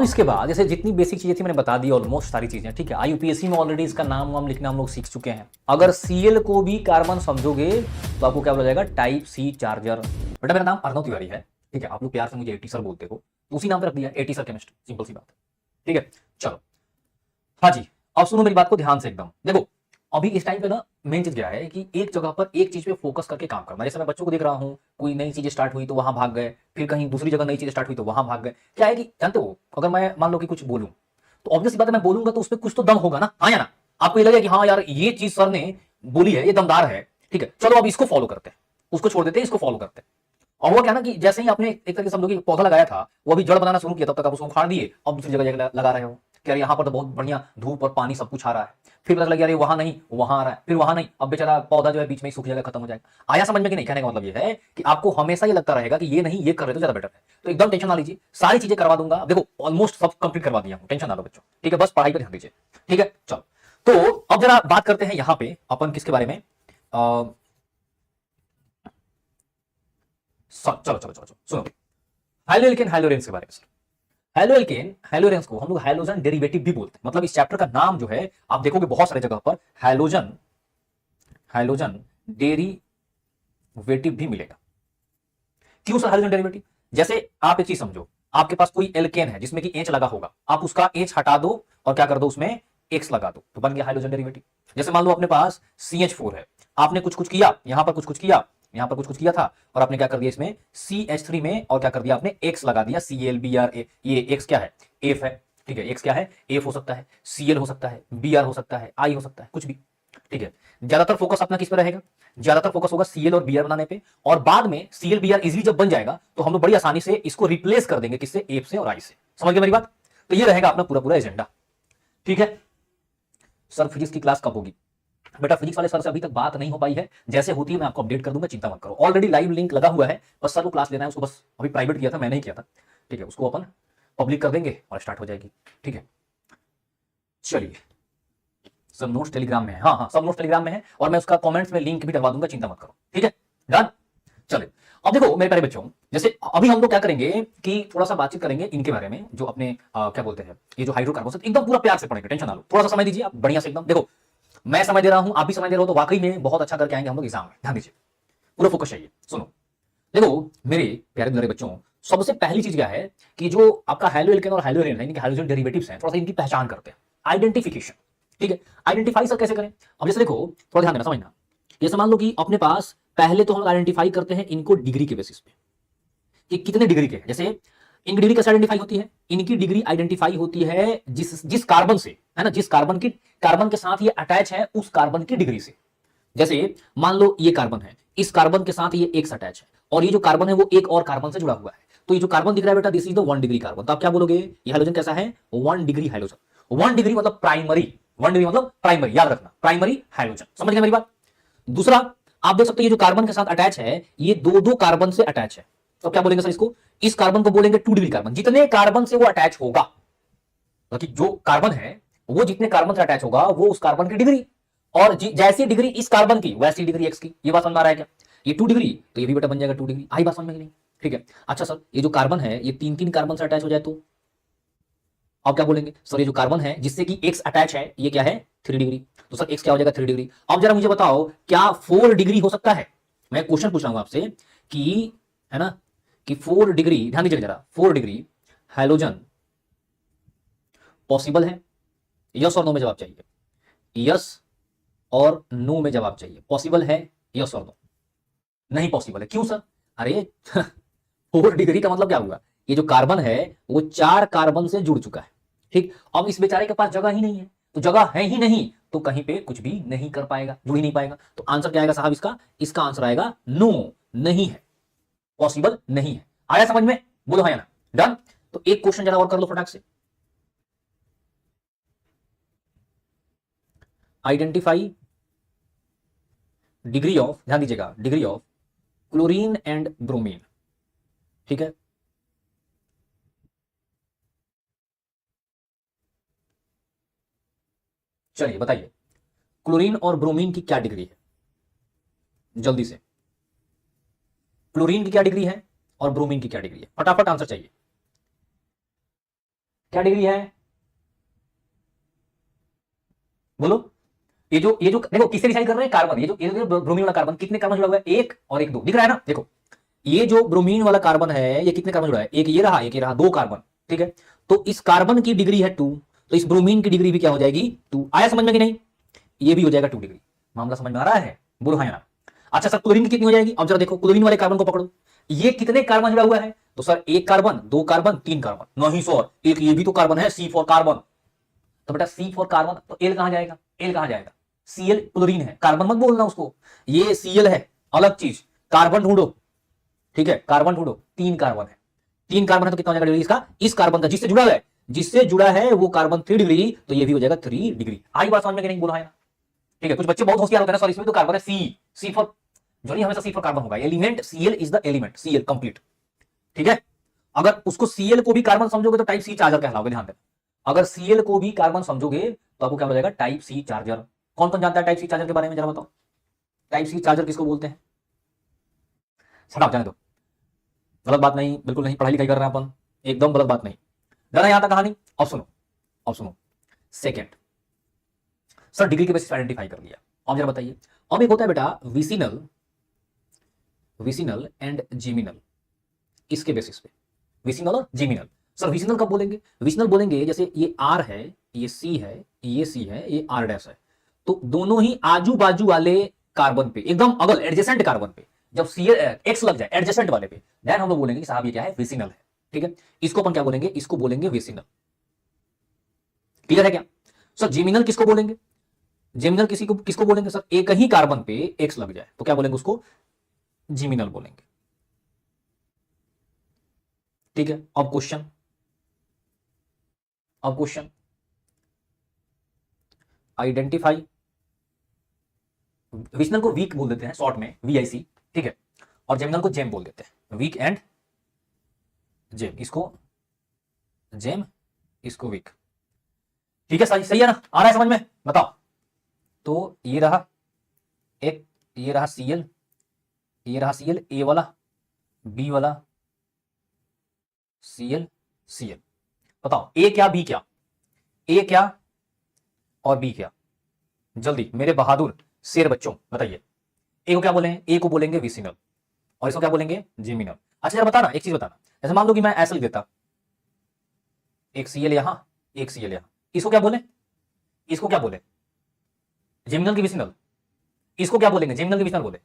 इसके बाद जैसे जितनी बेसिक चीजें थी मैंने बता दी, ऑलमोस्ट सारी चीजें, ठीक है। आईयूपीएससी में ऑलरेडी इसका नाम वाम लिखना हम लोग सीख चुके हैं। अगर सीएल को भी कार्बन समझोगे तो आपको क्या बोला जाएगा, टाइप सी चार्जर। बेटा मेरा नाम अर्णव तिवारी है, ठीक है। आप लोग प्यार से मुझे एटी सर बोलते हो, तो उसी नाम पे रख दिया, एटी सर केमिस्ट्री, सिंपल सी बात है, ठीक है। चलो हाँ जी, अब सुनो मेरी बात को ध्यान से एकदम। देखो अभी इस टाइम पे ना मेन चीज क्या है कि एक जगह पर एक चीज पे फोकस करके काम करना। जैसे मैं बच्चों को देख रहा हूँ, कोई नई चीज स्टार्ट हुई तो वहां भाग गए, फिर कहीं दूसरी जगह नई चीज स्टार्ट हुई तो वहां भाग गए। क्या है कि जानते हो, अगर मैं मान लो कि कुछ बोलूं तो ऑब्वियस बात है मैं बोलूंगा तो उसमें कुछ तो दम होगा ना, हाँ या ना। आपको ये लगेगा कि हाँ यार ये चीज सर ने बोली है, ये दमदार है, ठीक है, चलो अब इसको फॉलो करते हैं, उसको छोड़ देते हैं, इसको फॉलो करते हैं। और वो क्या ना कि जैसे ही आपने एक तरीके से समझो कि पौधा लगाया था, वो अभी जड़ बनाना शुरू किया, तब तक आप उसको उखाड़ दिए, अब दूसरी जगह लगा रहे हो कि यार यहाँ पर तो बहुत बढ़िया धूप और पानी सब कुछ आ रहा है। फिर पता लग यार वहां नहीं वहां आ रहा है, फिर वहां नहीं, अब बेचारा पौधा जो है बीच में ही सूख जाएगा, खत्म हो जाएगा। आया समझ में कि नहीं? कहने का मतलब ये है कि आपको हमेशा ये लगता रहेगा कि ये नहीं, ये कर रहे तो ज्यादा बेटर है। तो एकदम टेंशन ना लीजिए, सारी चीजें करवा दूंगा। देखो ऑलमोस्ट सब कंप्लीट करवा दिया हूं, टेंशन ना लो बच्चों, ठीक है। बस पढ़ाई पर ध्यान दीजिए, ठीक है। चलो तो अब जरा बात करते हैं यहाँ पे अपन किसके बारे में। चलो चलो चलो सुनो, हाइलोएल्केन हाइलोरेंस के बारे में। हेलोएल्केन हाइलोरेंस को हम लोग हाइलोजन डेरिवेटिव भी बोलते हैं। मतलब इस चैप्टर का नाम जो है आप देखोगे बहुत सारे जगह पर हाइलोजन हाइलोजन डेरिवेटिव भी मिलेगा। क्यों सर हाइलोजन डेरिवेटिव? जैसे आप एक चीज समझो, आपके पास कोई एल्केन है जिसमें कि एच लगा होगा, आप उसका एच हटा दो और क्या कर दो, उसमें एक्स लगा दो, तो बन गया हाइलोजन डेरिवेटिव। जैसे मान लो अपने पास CH4 है, आपने कुछ कुछ किया, यहां पर कुछ कुछ किया, यहां पर कुछ कुछ किया था, और आपने क्या कर दिया इसमें CH3 में, और क्या कर दिया आपने, एक्स लगा दिया, ClBr। ये एक्स क्या है, एफ है, ठीक है। एक्स क्या है, एफ हो सकता है, Cl हो सकता है, Br हो सकता है, I हो सकता है, कुछ भी, ठीक है। ज्यादातर फोकस अपना किस पर रहेगा, ज्यादातर फोकस होगा Cl और Br बनाने पे, और बाद में Cl Br इजीली जब बन जाएगा तो हम लोग बड़ी आसानी से इसको रिप्लेस कर देंगे, किससे, एफ से और I से। समझ गए मेरी बात? तो ये रहेगा अपना पूरा पूरा एजेंडा, ठीक है। सर फिजिक्स की क्लास कब होगी? बेटा फिजिक्स वाले सर से अभी तक बात नहीं हो पाई है, जैसे होती है मैं आपको अपडेट कर दूंगा, चिंता मत करो। ऑलरेडी लाइव लिंक लगा हुआ है, बस सर को क्लास लेना है, उसको बस अभी प्राइवेट किया था, मैंने ही किया था, ठीक है। उसको अपन पब्लिक कर देंगे और स्टार्ट हो जाएगी, ठीक है। चलिए, सब नोट्स टेलीग्राम में है, हाँ हाँ सब नोट्स टेलीग्राम में है, और मैं उसका कमेंट्स में लिंक भी डलवा दूंगा, चिंता मत करो, ठीक है। डन। चलिए अब देखो मेरे प्यारे बच्चों, जैसे अभी हम लोग क्या करेंगे कि थोड़ा सा बातचीत करेंगे इनके बारे में, जो अपने क्या बोलते हैं, ये जो हाइड्रोकार्बन, एकदम पूरा प्यार से पढ़ेंगे, टेंशन ना लो, थोड़ा सा समय दीजिए आप, बढ़िया से एकदम। देखो मैं समय दे रहा हूं, आप भी समय दे रहे हो, तो वाकई में बहुत अच्छा करके आएंगे हम लोग एग्जाम में, ध्यान दीजिए, पूरा फोकस चाहिए। सुनो, देखो मेरे प्यारे प्यारे बच्चों, सबसे पहली चीज क्या है कि जो आपका हाइलोएल्केन और हाइलोरेन है, इनके हाइड्रोजन डेरिवेटिव्स हैं, थोड़ा सा इनकी पहचान करते हैं, आइडेंटिफिकेशन, ठीक है। आइडेंटिफाई सर कैसे करें? अब जैसे देखो थोड़ा ध्यान देना, समझना। जैसे मान लो कि अपने पास पहले तो हम आइडेंटिफाई करते हैं इनको डिग्री के बेसिस पे, कि कितने डिग्री के हैं। जैसे इनकी डिग्री कैसे आइडेंटिफाई होती है? इनकी डिग्री आइडेंटिफाई होती है जिस जिस कार्बन से, है ना, जिस कार्बन के साथ ये अटैच है, उस कार्बन की डिग्री से। जैसे मान लो ये कार्बन है, इस कार्बन के साथ ये एक्स अटैच है, और ये जो कार्बन है वो एक और कार्बन से जुड़ा हुआ है, तो ये जो कार्बन दिख रहा है बेटा, this is the 1 degree carbon. तो आप क्या बोलोगे, ये हाइड्रोजन कैसा है, 1 डिग्री हाइड्रोजन। 1 डिग्री मतलब प्राइमरी, 1 डिग्री मतलब प्राइमरी, याद रखना, प्राइमरी हाइड्रोजन। समझ गए मेरी बात? दूसरा, आप देख सकते हैं ये जो कार्बन के साथ अटैच है, ये दो दो कार्बन से अटैच है, तो क्या बोलेंगे सर इसको, इस कार्बन को बोलेंगे 2 डिग्री कार्बन। जितने कार्बन से वो अटैच होगा, मतलब जो कार्बन है वो जितने कार्बन से अटैच होगा वो उस कार्बन की डिग्री, और जैसी डिग्री इस कार्बन की वैसी डिग्री एक्स की। ये बात समझ आ रहा है क्या? ये 2 डिग्री, तो ये भी बेटा बन जाएगा 2 डिग्री। आई बात समझ में नहीं? ठीक है। अच्छा सर ये जो कार्बन है ये तीन तीन कार्बन से अटैच हो जाए तो आप क्या बोलेंगे, सर ये जो कार्बन है जिससे कि एक्स अटैच है ये क्या है, 3 डिग्री। तो सर एक्स क्या हो जाएगा, 3 डिग्री। अब जरा मुझे बताओ क्या 4 डिग्री हो सकता है? मैं क्वेश्चन पूछ रहा हूं आपसे कि, है ना, कि 4 डिग्री, ध्यान दीजिए जरा, 4 डिग्री हाइड्रोजन पॉसिबल है? यस और नो में जवाब चाहिए, यस और नो में जवाब चाहिए। पॉसिबल है, यस और नो? नहीं पॉसिबल है, क्यों सर? अरे 4 डिग्री का मतलब क्या हुआ, ये जो कार्बन है वो 4 कार्बन से जुड़ चुका है, ठीक। अब इस बेचारे के पास जगह ही नहीं है, तो जगह है ही नहीं तो कहीं पे कुछ भी नहीं कर पाएगा, जुड़ ही नहीं पाएगा। तो आंसर क्या आएगा साहब इसका? इसका आंसर आएगा नो, नहीं है, पॉसिबल नहीं है। आया समझ में? बोलो हाँ या ना। डन। तो एक क्वेश्चन जरा और कर लो फटाक से। आइडेंटिफाई डिग्री ऑफ, ध्यान दीजिएगा, degree of chlorine and bromine, ठीक है। चलिए बताइए क्लोरीन और ब्रोमीन की क्या डिग्री है, जल्दी से। क्लोरीन की क्या डिग्री है और ब्रोमीन की क्या डिग्री है, फटाफट आंसर चाहिए। क्या डिग्री है, बोलो। ये जो देखो किससे डिसाइड कर रहे हैं, कार्बन। ये जो ब्रोमीन वाला कार्बन कितने कार्बन जुड़ा हुआ है, एक और एक, दो दिख रहा है ना। देखो ये जो ब्रोमीन वाला कार्बन है ये कितने कार्बन जुड़ा है, एक ये रहा, एक ये रहा, दो कार्बन। ठीक है, तो इस कार्बन की डिग्री है 2, तो इस ब्रोमीन की डिग्री भी क्या हो जाएगी 2। आया समझ में कि नहीं, ये भी हो जाएगा 2 डिग्री। मामला समझ में आ रहा है, बोलो हाँ या ना। अच्छा सर क्लोरीन की कितनी हो जाएगी, अब जरा देखो क्लोरीन वाले कार्बन को पकड़ो, ये कितने कार्बन जुड़ा हुआ है, तो सर एक कार्बन, दो कार्बन, तीन कार्बन, नहीं सर एक ये भी तो कार्बन है, सी फॉर कार्बन। तो बेटा सी फॉर कार्बन, तो एल कहां जाएगा, एल कहां जाएगा, सीएल क्लोरीन है, कार्बन मत बोलना उसको, ये सीएल है अलग चीज, कार्बन ढूंढो। ठीक है, कार्बन ढूंढो, तीन कार्बन है, तीन कार्बन है तो कितना हो जाएगा डिग्री इसका, इस कार्बन का जिससे जुड़ा है, जिससे जुड़ा है वो कार्बन 3 डिग्री, तो ये भी हो जाएगा 3 डिग्री। आई बात समझ में कि नहीं, बोला है ना। ठीक है, कुछ बच्चे बहुत होशियार होते हैं सर इसमें तो कार्बन है सी, सी फॉर, जो नहीं हमेशा सी फॉर कार्बन होगा, element CL is the element, CL complete. ठीक है, अगर उसको सीएल को भी कार्बन समझोगे तो टाइप सी चार्जर कहलाओगे, ध्यान देना। अगर सीएल को भी कार्बन समझोगे तो आपको क्या हो जाएगा, टाइप सी चार्जर। कौन कौन जानता है टाइप सी चार्जर के बारे में, जरा बताओ। टाइप सी चार्जर किसको बोलते हैं, सटाप जाने दो, गलत बात नहीं, बिल्कुल नहीं, पढ़ाई लिखाई कर रहे हैं अपन, एकदम गलत बात नहीं। डरा यहां तक कहानी, अब सुनो, अब सुनो। सेकेंड, सर डिग्री के बेसिस आइडेंटिफाई कर लिया, अब जरा बताइए। अब एक होता है बेटा विसिनल, विसिनल एंड जिमिनल, इसके बेसिस पे विसिनल और जिमिनल। सर विसिनल कब बोलेंगे, विसिनल बोलेंगे जैसे ये आर है, ये सी है, ये सी है, ये आर डैश है, तो दोनों ही आजू बाजू वाले कार्बन पे, एकदम अगल एडजेसेंट कार्बन पे जब सी एक्स लग जाए एडजेसेंट वाले पे, देन हम लोग बोलेंगे कि साहब ये क्या है, विसिनल है। ठीक है, इसको अपन क्या बोलेंगे, इसको बोलेंगे विसिनल। क्लियर है क्या। सर जिमिनल किसको बोलेंगे, जिमिनल किसी को किसको बोलेंगे सर, एक ही कार्बन पे एक्स लग जाए तो क्या बोलेंगे उसको, जिमिनल बोलेंगे। ठीक है, अब क्वेश्चन, अब क्वेश्चन, आइडेंटिफाई, विशनल को वीक बोल देते हैं शॉर्ट में, वीआईसी। ठीक है, और जेमिनल को जेम बोल देते हैं, वीक एंड जेम, इसको जेम, इसको वीक। ठीक है, सही सही है ना, आ रहा है समझ में, बताओ। तो ये रहा एक, ये रहा सीएल, ये रहा सीएल, ए वाला, बी वाला, सीएल, सीएल। बताओ ए क्या बी क्या, ए क्या और बी क्या, जल्दी मेरे बहादुर शेर बच्चों बताइए। ए को क्या बोलेंगे, ए को बोलेंगे विसिनल, और इसको क्या बोलेंगे, जिमिनल। अच्छा जरा बताना, एक चीज बताना, जैसे मान लो कि मैं ऐसा लिख देता, एक सीएल यहां, एक सीएल यहां, इसको क्या बोले, इसको क्या बोले, जिमिनल की विसिनल, इसको क्या बोलेंगे, जिमिनल की विसिनल बोले,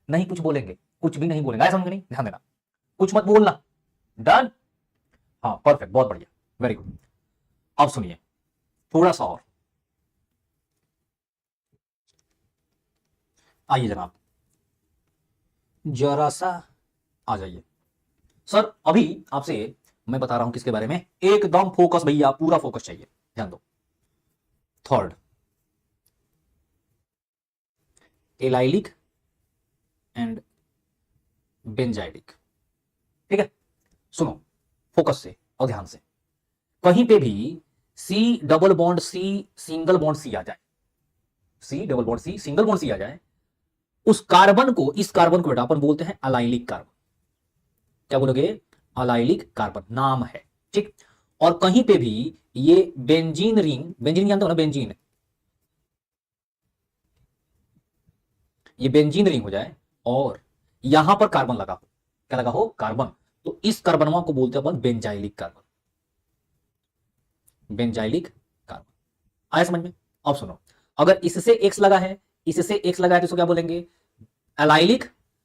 नहीं कुछ बोलेंगे, कुछ भी नहीं बोलेंगे, समझ में नहीं, ध्यान देना, कुछ मत बोलना। डन, हाँ परफेक्ट, बहुत बढ़िया, वेरी गुड। अब सुनिए थोड़ा सा और, आइए जनाब, जरा सा आ जाइए। सर अभी आपसे मैं बता रहा हूं किसके बारे में, एकदम फोकस भैया, पूरा फोकस चाहिए, ध्यान दो। Third, allylic and benzylic. ठीक है, सुनो फोकस से और ध्यान से, कहीं पे भी C double bond C single bond C आ जाए, C double bond C single bond C आ जाए, उस कार्बन को, इस कार्बन को बेटा अपन बोलते हैं अलाइलिक कार्बन। क्या बोलोगे, अलाइलिक कार्बन नाम है। ठीक, और कहीं पे भी ये बेंजीन रिंग, बेंजीन जानते हो ना, बेंजीन, ये बेंजीन रिंग हो जाए और यहां पर कार्बन लगा हो, क्या लगा हो, कार्बन, तो इस कार्बनवा को बोलते हैं अपन बेंजाइलिक कार्बन, बेंजाइलिक कार्बन। आया समझ में। अब सुनो, अगर इससे एक्स लगा है, इससे एक्स लगा है तो इसको क्या बोलेंगे, अलाइलिक,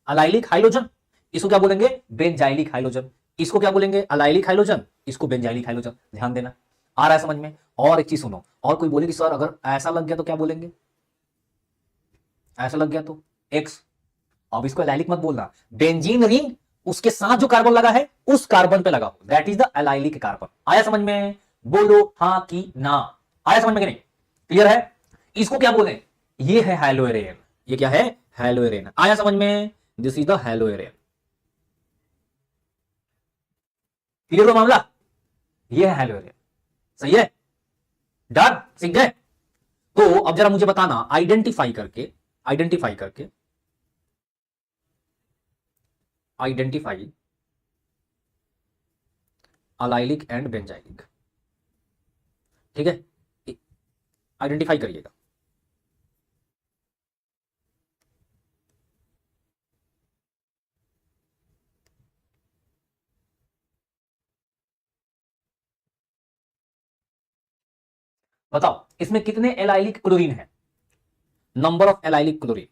अलाइलिक हाइड्रोजन, इसको क्या बोलेंगे, बेंजाइलिक हाइड्रोजन, इसको क्या बोलेंगे, अलाइलिक हाइड्रोजन, इसको बेंजाइलिक हाइड्रोजन। ध्यान देना, आ रहा है समझ में। और एक चीज सुनो, और कोई बोले कि सर अगर ऐसा लग गया तो क्या बोलेंगे, ऐसा लग गया तो एक्स, अब इसको एलाइलिक मत बोलना, बेंजीन रिंग उसके साथ जो कार्बन लगा है उस कार्बन पे लगा हो, that is the allylic carbon. आया समझ में, बोलो हां कि ना, आया समझ में कि नहीं, क्लियर है। इसको क्या बोले, ये है हेलोएरेन, ये क्या है, हेलोएरेन। आया समझ में, दिस इज द हेलोएरेन। क्लियर हो मामला, ये है हेलोएरेन, सही है, डन, सीख गए। तो अब जरा मुझे बताना, आइडेंटिफाई करके, आइडेंटिफाई करके, आइडेंटिफाई अलाइलिक एंड बेंजाइलिक, ठीक है, आइडेंटिफाई करिएगा। बताओ इसमें कितने एलाइलिक क्लोरीन है, नंबर ऑफ एलाइलिक क्लोरीन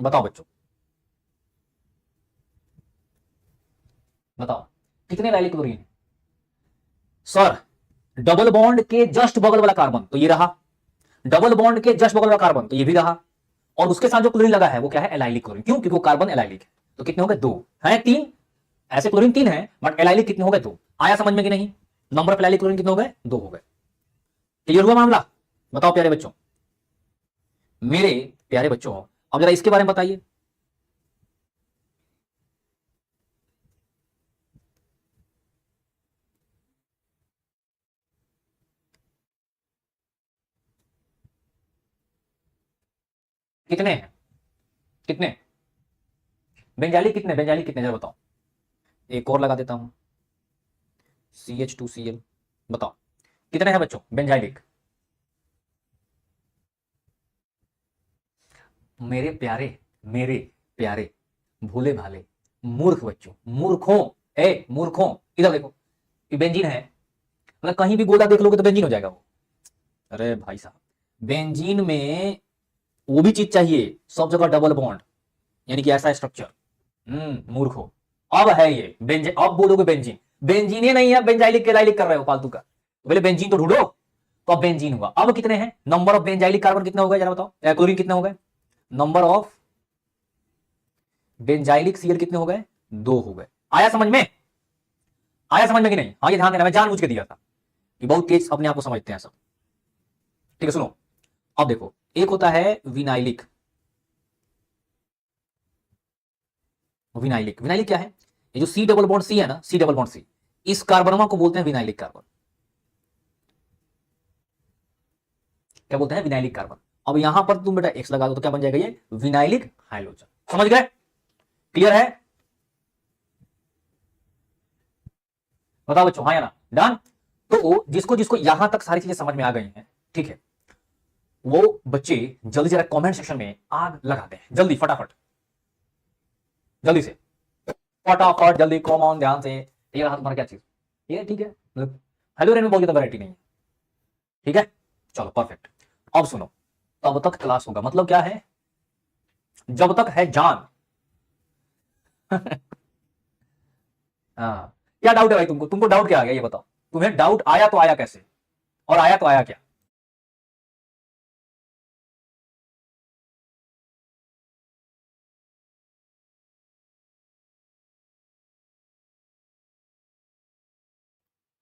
बताओ बच्चों, बताओ कितने एलाइलिक क्लोरीन है। सर डबल बॉन्ड के जस्ट बगल वाला कार्बन तो ये रहा, डबल बॉन्ड के जस्ट बगल वाला कार्बन तो ये भी रहा, और उसके साथ जो क्लोरीन लगा है वो क्या है, एलाइलिक क्लोरीन। क्यों? क्योंकि वो कार्बन एलाइलिक है। तो कितने हो गए, दो है, तीन ऐसे क्लोरीन तीन है, बट एलाइलिक कितने हो गए, दो। आया समझ में कि नहीं? नंबर ऑफ एलाइलिक क्लोरीन कितने हो गए, दो हो गए। क्लियर हुआ मामला? बताओ प्यारे बच्चों, मेरे प्यारे बच्चों, अब जरा इसके बारे में बताइए। कितने हैं, कितने बेंजाइलिक, कितने बेंजाइलिक कितने, जरा बताओ। एक और लगा देता हूं, CH2Cl, बताओ कितने हैं बच्चों बेंजाइलिक। मेरे प्यारे भोले भाले मूर्ख बच्चों, मूर्खों, मूर्खों, इधर देखो, ये बेंजीन है, मतलब कहीं भी गोला देख लोगे तो बेंजीन हो जाएगा वो। अरे भाई साहब, बेंजीन में वो भी चीज चाहिए, सब जगह डबल बॉन्ड, यानी कि ऐसा स्ट्रक्चर। मूर्खों, अब है ये बेंजीन, अब बोलोगे बेंजीन, बेंजीन ही नहीं है, बेंजाइलिक केलाइलिक कर रहे हो फालतू का। तो पहले बेंजीन तो ढूंढो, तो अब बेंजीन हुआ। अब कितने हैं, नंबर ऑफ बेंजाइलिक कार्बन कितना हो गया, जरा बताओ। क्लोरीन कितने हो गए, नंबर ऑफ बेंजाइलिक सीएल कितने हो गए, दो हो गए। आया समझ में, आया समझ में कि नहीं? हाँ, ये ध्यान देना, मैं जानबूझ के दिया था, कि बहुत तेज अपने आप को समझते हैं सब। ठीक है, सुनो, अब देखो, एक होता है विनाइलिक, विनाइलिक, विनाइलिक क्या है, ये जो सी डबल बॉन्ड सी है ना, सी डबल बॉन्ड सी, इस कार्बनमा को बोलते हैं विनाइलिक कार्बन। क्या बोलते हैं, विनाइलिक कार्बन। अब यहां पर तुम बेटा एक्स लगा दो तो क्या बन जाएगा, ये विनाइलिक हाइड्रोजन। समझ गए? क्लियर है? बताओ बच्चों, हाँ या ना, डन। तो जिसको जिसको यहां तक सारी चीजें समझ में आ गई हैं, ठीक है, वो बच्चे जल्दी जरा कमेंट सेक्शन में आग लगाते हैं, जल्दी फटाफट, जल्दी से फटाफट, जल्दी कॉम ऑन, ध्यान से। ये रहा तुम्हारा क्या चीज, ये ठीक है, मतलब हेलो रेन में बोल तो वैरायटी नहीं है। ठीक है, चलो परफेक्ट। अब सुनो, तब तक क्लास होगा, मतलब क्या है, जब तक है जान। हाँ, क्या डाउट है भाई तुमको, तुमको डाउट क्या आ गया ये बताओ, तुम्हें डाउट आया तो आया कैसे, और आया तो आया क्या?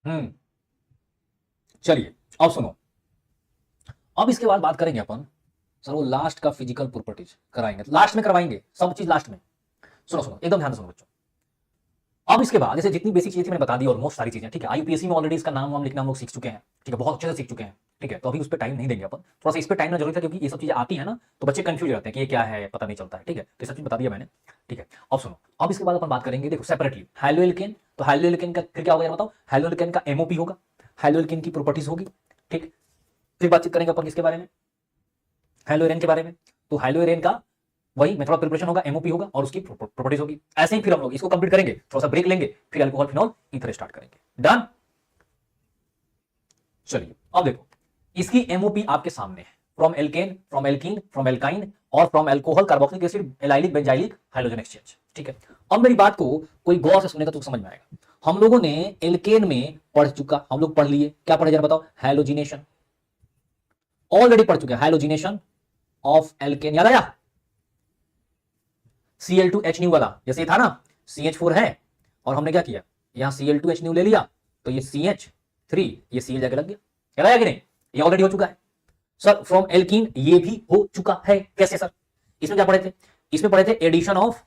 हम्म, चलिए अब सुनो, अब इसके बाद बात करेंगे अपन, सर वो लास्ट का फिजिकल प्रॉपर्टीज कराएंगे, लास्ट में करवाएंगे सब चीज लास्ट में। सुनो सुनो, एकदम ध्यान से सुनो बच्चों। अब इसके बाद जैसे जितनी बेसिक चीजें थी मैंने बता दी, ऑलमोस्ट सारी चीजें, ठीक है। यूपीएससी में ऑलरेडी इसका नाम वाम लिखना हम लोग सीख चुके हैं, ठीक है, बहुत अच्छे से सीख चुके हैं, ठीक है। तो अभी उस पर टाइम नहीं देंगे अपन, थोड़ा सा इस पर टाइम ना जरूरी था, क्योंकि ये सब चीजें आती है ना तो बच्चे कंफ्यूज रहते हैं कि ये क्या है, पता नहीं चलता है, ठीक है। तो ये सब चीज बता दिया मैंने, ठीक है। अब सुनो, अब इसके बाद अपन बात करेंगे, देखो सेपरेटली हाइलोएल्केन, तो हाइलोएल्केन का फिर क्या होगा बताओ, हाइलोएल्केन का एमओपी होगा, हाइलोएल्केन की प्रॉपर्टीज होगी, ठीक। फिर बातचीत करेंगे अपन किसके बारे में, हाइलोएरेन के बारे में। तो हाइलोएरेन का वही मेथड ऑफ प्रिपरेशन होगा, एमओपी होगा, और उसकी प्रॉपर्टीज होगी। ऐसे ही फिर हम लोग इसको कंप्लीट करेंगे, थोड़ा सा ब्रेक लेंगे, फिर अल्कोहल फिनॉल ईथर स्टार्ट करेंगे। डन। चलिए अब देखो, इसकी एमओपी आपके सामने है, from alkane, from alkene, from alkyne, और from alcohol carboxylic acid allylic benzylic hydrogen exchange, ठीक है। अब मेरी बात को कोई गौर से सुनेगा तो समझ में आएगा। हम लोगों ने एल्केन में पढ़ चुका, हम लोग पढ़ लिए, क्या पढ़े जरा बताओ, हैलोजिनेशन, ऑलरेडी पढ़ चुके हैं, हैलोजिनेशन ऑफ एल्केन, याद आया, Cl2H न्यू वाला, जैसे ये था ना, CH4 है, और हमने क्या किया, यहां Cl2H न्यू ले लिया, तो ये CH3, ये Cl जाके लग गया, याद आया कि नहीं? ये ऑलरेडी हो चुका है सर। फ्रॉम एल्कीन ये भी हो चुका है, कैसे सर? इसमें क्या पढ़े थे, इसमें पढ़े थे एडिशन ऑफ,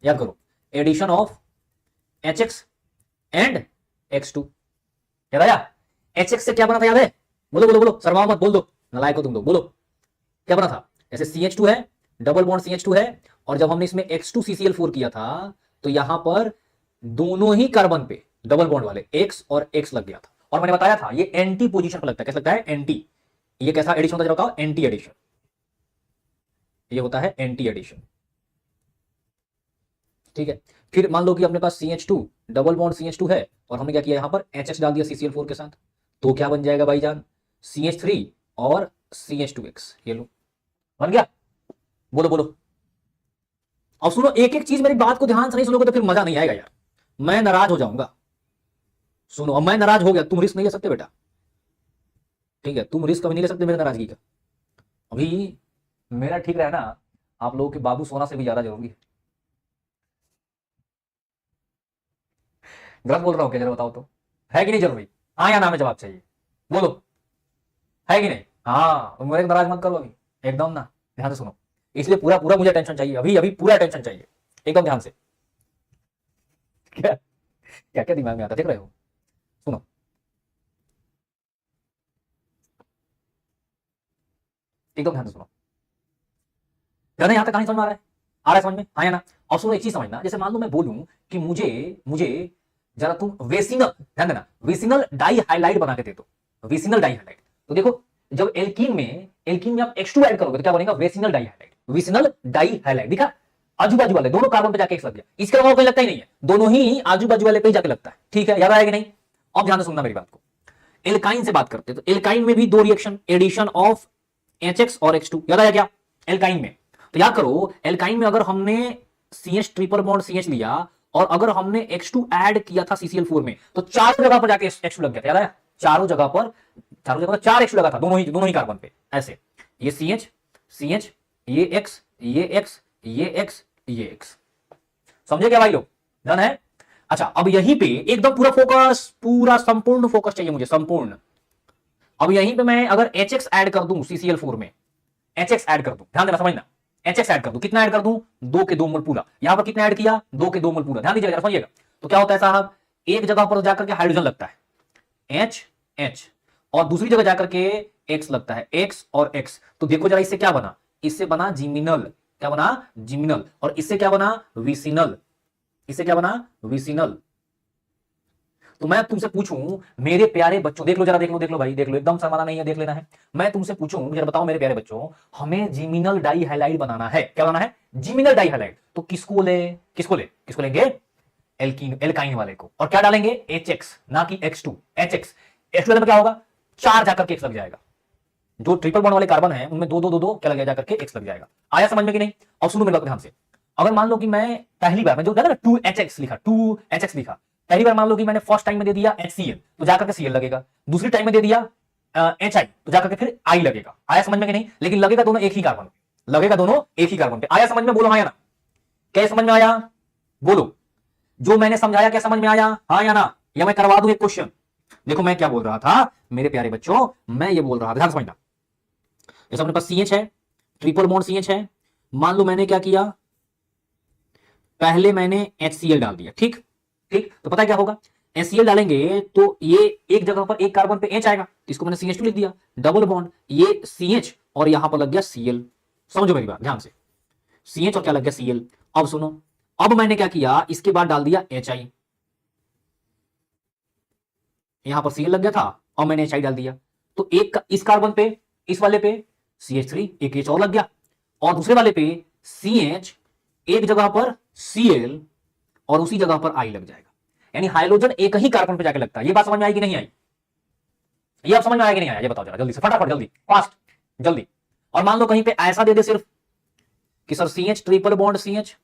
याद करो, addition of HX and X2, याद आया? HX से क्या बना था, याद है? बोलो बोलो बोलो, शर्माओ मत, बोल दो, नलायक हो तुम लोग, बोलो क्या बना था। ऐसे CH2 है, डबल बॉन्ड CH2 है, और जब हमने इसमें X2CCl4 किया था, तो यहां पर दोनों ही कार्बन पे डबल बॉन्ड वाले एक्स और एक्स लग गया था, और मैंने बताया था ये एंटी पोजीशन पर लगता है। कैसा लगता है? एंटी। ये कैसा एडिशन होता है? Anti addition. ये होता है एंटी एडिशन। ठीक है। फिर मान लो कि अपने पास CH2 डबल बॉन्ड CH2 है, और हमने क्या किया यहां पर HH डाल दिया CCl4 के साथ, तो क्या बन जाएगा भाईजान? CH3 और CH2X। ये लो, बन गया। बोलो बोलो। अब सुनो, एक एक चीज मेरी बात को ध्यान से नहीं सुनोगे तो फिर मजा नहीं आएगा यार, मैं नाराज हो जाऊंगा। सुनो, अब मैं नाराज हो गया, तुम रिस्क नहीं ले सकते बेटा। ठीक है, तुम रिस्क कभी नहीं ले सकते मेरे नाराजगी का। अभी मेरा ठीक रहना आप लोगों के बाबू सोना से भी ज्यादा जरूरी है। गलत बोल रहा हूं क्या? जरा बताओ तो, है कि नहीं जरूरी? हाँ या ना में जवाब चाहिए, बोलो, है कि नहीं? हाँ, तुम मेरे को नाराज मत करो अभी, एकदम ना, ध्यान से सुनो। इसलिए पूरा पूरा मुझे अटेंशन चाहिए, अभी अभी पूरा अटेंशन चाहिए, एकदम ध्यान से। क्या क्या क्या दिमाग में आता, देख रहे हो? सुनो, एकदम ध्यान से सुनो। ज़्यादा यहां तक कहानी समझ में आ रहा है समझ में? हाँ या ना? और सुनो, एक चीज समझना, जैसे मान लो मैं बोलूं कि मुझे मुझे जरा तुम वेसिनल, ध्यान देना, वेसिनल डाई हाइलाइट बना के दे दो, वेसिनल डाई हाइलाइट। तो देखो, जब एल्कीन में आप H2 ऐड करोगे तो क्या बनेगा? वेसिनल डाई हाइलाइट, वेसिनल डाई हाइलाइट। दिखा? आजू बाजू वाले दोनों कार्बन पे जाके एक लग गया, इसके अलावा कोई लगता ही नहीं है, दोनों ही आजू बाजू वाले पे ही जाके लगता है। ठीक है, याद आएगा नहीं? अब ध्यान से सुनना मेरी बात को। एल्काइन से बात करते हैं, तो एल्काइन में भी दो रिएक्शन, एडिशन ऑफ HX और H2, याद आया क्या? एल्काइन में तो याद करो, एल्काइन में अगर हमने CH ट्रिपल बॉन्ड CH लिया और अगर हमने H2 ऐड किया था CCl4 में, तो चारों जगह पर जाके H2 लग गया था, याद आया? चारों जगह पर 4 H2 लगा था, दोनों ही कार्बन पे ऐसे। ये CH, ये X, ये X, ये X, ये X। समझे क्या भाई लोग? डन है? अच्छा, अब यहीं पे एकदम पूरा फोकस, पूरा संपूर्ण फोकस चाहिए मुझे, संपूर्ण। अब यहीं पे मैं अगर HX ऐड कर दूं CCl4 में, HX ऐड कर दूं, ध्यान देना, समझना, HX ऐड कर दूं, कितना ऐड कर दूं? 2 के 2 मोल पूरा। यहां पर कितना ऐड किया? 2 के 2 मोल पूरा। ध्यान दीजिएगा, समझिएगा। तो क्या होता है साहब, एक जगह पर जाकर के हाइड्रोजन लगता है H, और दूसरी जगह जाकर के X लगता है, X और X। तो देखो जरा, इससे क्या बना? इससे बना जिमिनल। क्या बना? जिमिनल। और इससे क्या बना? विसिनल। इससे क्या बना? विसिनल। तो मैं तुमसे पूछूं मेरे प्यारे बच्चों, देख लो जरा, देख लो भाई, देख लो, एकदम शर्माना नहीं है, देख लेना है। मैं तुमसे पूछूं, जरा बताओ मेरे प्यारे बच्चों, हमें जिमिनल डाई हाइलाइट बनाना है। क्या बनाना है? जिमिनल डाई हाइलाइट। तो किसको लेंगे? एल्काइन वाले को। और क्या डालेंगे? HX, ना कि X2। H2 में क्या होगा? 4 जाकर के X लग जाएगा। जो ट्रिपल बॉन्ड वाले कार्बन है उनमें 2 2 2 2 क्या लग जाकर के X लग जाएगा। आया समझ में कि नहीं? और सुनो मेरे बात ध्यान से, अगर मान लो कि मैं पहली बार में जो ना 2HX लिखा, पहली बार मान लो कि मैंने फर्स्ट टाइम में दे दिया HCl, तो जाकर के Cl लगेगा। दूसरी टाइम में दे दिया HI, तो जाकर के फिर I लगेगा। आया समझ में कि नहीं? लेकिन लगेगा दोनों एक ही कार्बन पे। आया समझ में? बोलो हाँ या ना? क्या समझ में आया? बोलो, जो मैंने समझाया क्या समझ में आया? हाँ या ना? या मैं करवा दूं एक क्वेश्चन? देखो मैं क्या बोल रहा था मेरे प्यारे बच्चों, मैं ये बोल रहा था, ध्यान समझना। जैसे अपने पास CH है, ट्रिपल बॉन्ड CH है, मान लो मैंने क्या किया, पहले मैंने HCl डाल दिया। ठीक, तो पता है क्या होगा? HCl डालेंगे तो ये एक जगह पर एक कार्बन पे H आएगा, इसको मैंने CH2 लिख दिया, डबल बॉन्ड, ये CH और यहां पर लग गया Cl। समझो मेरी बात ध्यान से, CH और क्या लग गया? Cl। अब सुनो, अब मैंने क्या किया, इसके बाद डाल दिया HI, यहां पर Cl लग गया था और मैंने HI डाल दिया, तो एक इस कार्बन पे, इस वाले पे CH3, एक H और लग गया, और दूसरे वाले पे CH, एक जगह पर Cl और उसी जगह पर I लग जाएगा। यानी हाइड्रोजन एक ही कार्बन पे जाके लगता है। ये बात समझ में आई कि नहीं आई? ये आप समझ में आया कि नहीं आया? ये बताओ जरा जल्दी से, फटाफट, जल्दी, फास्ट, जल्दी। और मान लो कहीं पे ऐसा दे दे सिर्फ कि sir CH triple bond CH,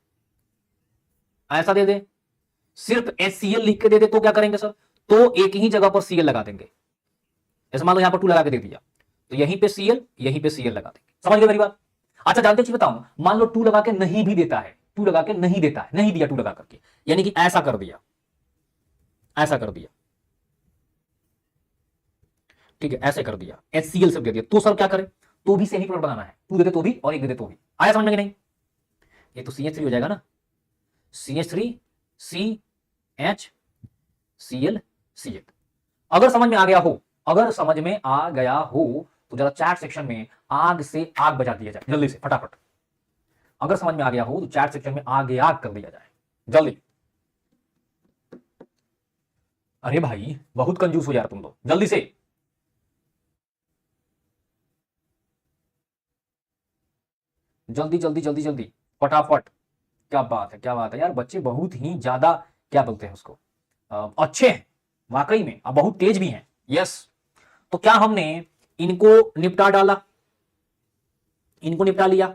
ऐसा दे दे, सिर्फ HCl लिख के दे दे, तो क्या करेंगे सर? तो एक ही जगह पर Cl लगा देंगे। जैसे मान लो यहां पर 2 लगा के दे दिया, तो यहीं पे Cl, यहीं पे Cl लगा देंगे। समझ गए मेरी बात? अच्छा, जानते चीज बताऊं, मान लो 2 लगा के नहीं भी देता है, 2 लगा के नहीं देता है, नहीं दिया 2 लगा करके, यानी कि ऐसा कर दिया, ऐसा कर दिया, ठीक है, ऐसे कर दिया, HCl सब दे दिया, तो सर क्या करें? तो भी सेमी प्रोडक्ट बनाना है, 2 देते तो भी और 1 देते तो भी। आया समझ में कि नहीं? ये तो CH3 हो जाएगा ना, CH3 CH Cl Cl। अगर समझ में आ गया हो, अगर समझ में आ गया हो तो जरा चैट सेक्शन में आग से आग बजा दिया जाए, जल्दी से, फटाफट। अगर समझ में आ गया हो तो चैट सेक्शन में आग आग कर दिया जाए, जल्दी। अरे भाई बहुत कंजूस हो यार तुम लोग, जल्दी से। जल्दी जल्दी जल्दी जल्दी, फटाफट। क्या बात है, क्या बात है यार, बच्चे बहुत ही ज्यादा, क्या बोलते हैं उसको, अच्छे हैं वाकई में, अब बहुत तेज भी हैं। यस। तो क्या हमने इनको निपटा डाला, इनको निपटा लिया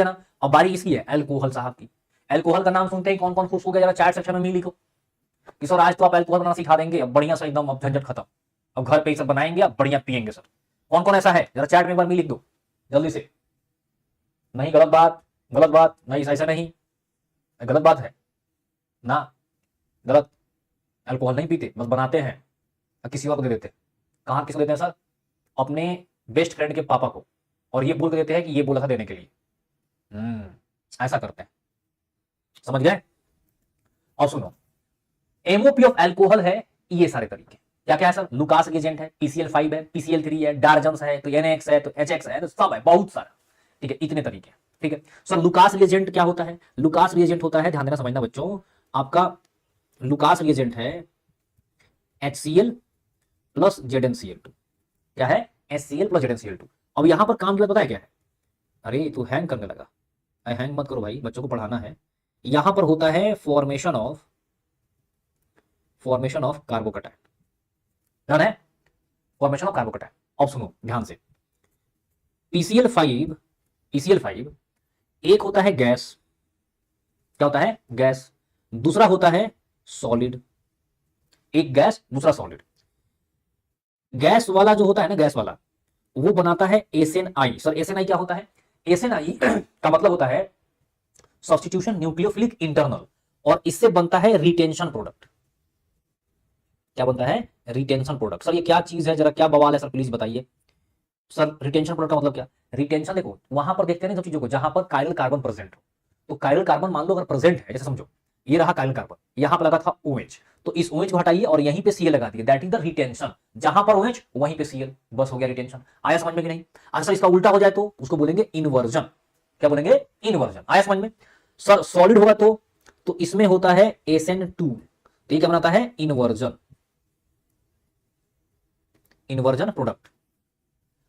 ना। अब बारी इसकी है, अल्कोहल साहब की। अल्कोहल का नाम सुनते ही कौन कौन खुश हो गया, जरा चैट सेक्शन में लिखो। किशोर आज तो आप अल्कोहल बनाना सिखा देंगे, अब बढ़िया से एकदम, अब झंझट खत्म। अब घर पे ही सब बनाएंगे, अब बढ़िया पियेंगे सर। कौन कौन ऐसा है, जरा चैट में एक बार मी लिख दो जल्दी से। नहीं, गलत बात, गलत बात, नहीं ऐसा नहीं, गलत बात है ना, गलत। अल्कोहल नहीं पीते, बस बनाते हैं और किसी और को दे देते हैं। कहाँ किसको देते हैं सर? अपने बेस्ट फ्रेंड के पापा को, और ये बोल के देते हैं कि ये बोला था देने के लिए। ऐसा करते हैं, समझ गए? और सुनो, एमओपी ऑफ अल्कोहल है ये सारे तरीके। क्या क्या है सर? लुकास रिएजेंट है, PCl5 है, PCl3 है, डार्जन्स है, तो NaX है, तो HX है, तो सब है, बहुत सारा। ठीक है, इतने तरीके। ठीक है सर, लुकास रिएजेंट क्या होता है? लुकास रिएजेंट होता है, ध्यान देना समझना बच्चों, आपका लुकास रिएजेंट है HCl प्लस ZnCl2। क्या है? HCl plus ZnCl2। अब यहां पर काम की बात पता है क्या है? अरे तू हैंग करने लगा, हैंग मत करो भाई, बच्चों को पढ़ाना है। यहां पर होता है फॉर्मेशन ऑफ कार्बोकटायन। ध्यान है, फॉर्मेशन ऑफ कार्बोकटायन। अब सुनो ध्यान से, PCl5 एक होता है गैस, क्या होता है? गैस। दूसरा होता है सॉलिड, एक गैस दूसरा सॉलिड। गैस वाला जो होता है ना, गैस वाला वो बनाता है SNI। सर SNI क्या होता है? SNI का मतलब होता है सब्स्टिट्यूशन न्यूक्लियोफिलिक इंटरनल, और इससे बनता है रिटेंशन प्रोडक्ट। क्या बनता है? Retention product. सर ये क्या चीज है, जरा क्या बवाल है सर, प्लीज बताइए सर। रिटेंशन प्रोडक्ट का मतलब क्या? रिटेंशन देखो, वहां पर देखते हैं ना सब चीजों को, जहां पर कायरल कार्बन प्रेजेंट हो, तो कायरल कार्बन मान लो अगर प्रेजेंट है, जैसे समझो ये रहा कायरल कार्बन, यहां पर लगा था OH, तो इस OH को हटाइए और यहीं पे Cl लगा दिए, दैट इज द रिटेंशन। जहां पर OH वहीं पे Cl, बस हो गया रिटेंशन। आया समझ में कि नहीं? अच्छा इसका उल्टा हो जाए तो उसको बोलेंगे इन्वर्जन। क्या बोलेंगे? इन्वर्जन। आया समझ में? सर सॉलिड होगा तो इसमें होता है SN2, तो ये क्या बनाता है? Inversion, inversion product.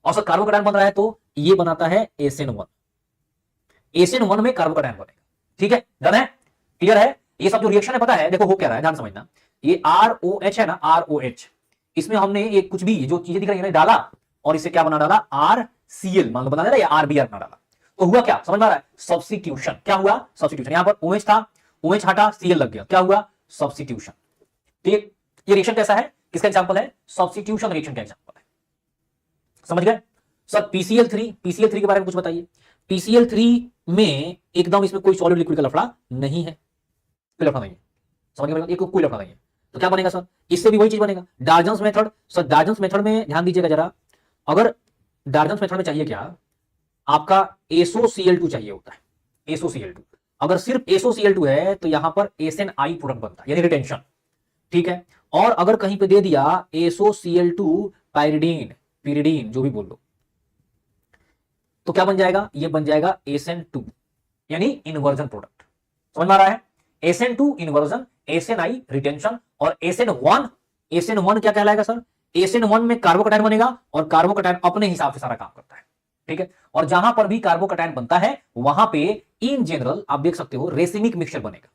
और सर कार्बोकटायन बन रहा है तो ये बनाता है SN1, SN1 में कार्बोकटायन बनेगा। ठीक है, डन है, क्लियर है? ये सब जो रिएक्शन है पता है, देखो हो क्या रहा है, ध्यान समझना। ये ROH है ना, ROH, इसमें हमने ये कुछ भी जो चीजें दिख रही है ना डाला, और इसे क्या बना डाला? RCl मान लो बना डाला, या RBr बना डाला। तो हुआ क्या, समझ में आ रहा है? सब्स्टिट्यूशन। क्या हुआ? सब्स्टिट्यूशन। यहां पर OH था, OH हटा, Cl लग गया, क्या हुआ? सब्स्टिट्यूशन। ठीक, ये रिएक्शन कैसा है, किसका एग्जांपल है? सब्स्टिट्यूशन रिएक्शन का एग्जांपल है। समझ गए सर? PCl3 के बारे में कुछ बताइए। PCl3 में एकदम इसमें कोई सॉलिड लिक्विड का लफड़ा नहीं है, कोई लफड़ा नहीं है, समझ गए? कोई लफड़ा नहीं है, तो क्या बनेगा सर? इससे भी वही चीज बनेगा, डार्जन्स मेथड। सर डार्जन्स मेथड में ध्यान दीजिएगा जरा, अगर डार्जन्स मेथड में चाहिए क्या, आपका SOCl2 चाहिए होता है, SOCl2। अगर सिर्फ SOCl2 है तो यहां पर SNI प्रोडक्ट बनता है, यानी रिटेंशन। ठीक है, और अगर कहीं पे दे दिया SOCl2 पाइरिडीन, पिरिडीन, जो भी बोल लो, तो क्या बन जाएगा? ये बन जाएगा SN2, यानी इन्वर्जन प्रोडक्ट। समझ में आ रहा है? SN2 इन्वर्जन, SNI रिटेंशन, और SN1 क्या कहलाएगा सर? SN1 में कार्बोकटायन बनेगा, और कार्बोकटायन अपने हिसाब से सारा काम करता है। ठीक है, और जहां पर भी कार्बोकटायन बनता है वहां पे इन जनरल आप देख सकते हो रेसिमिक मिक्सचर बनेगा,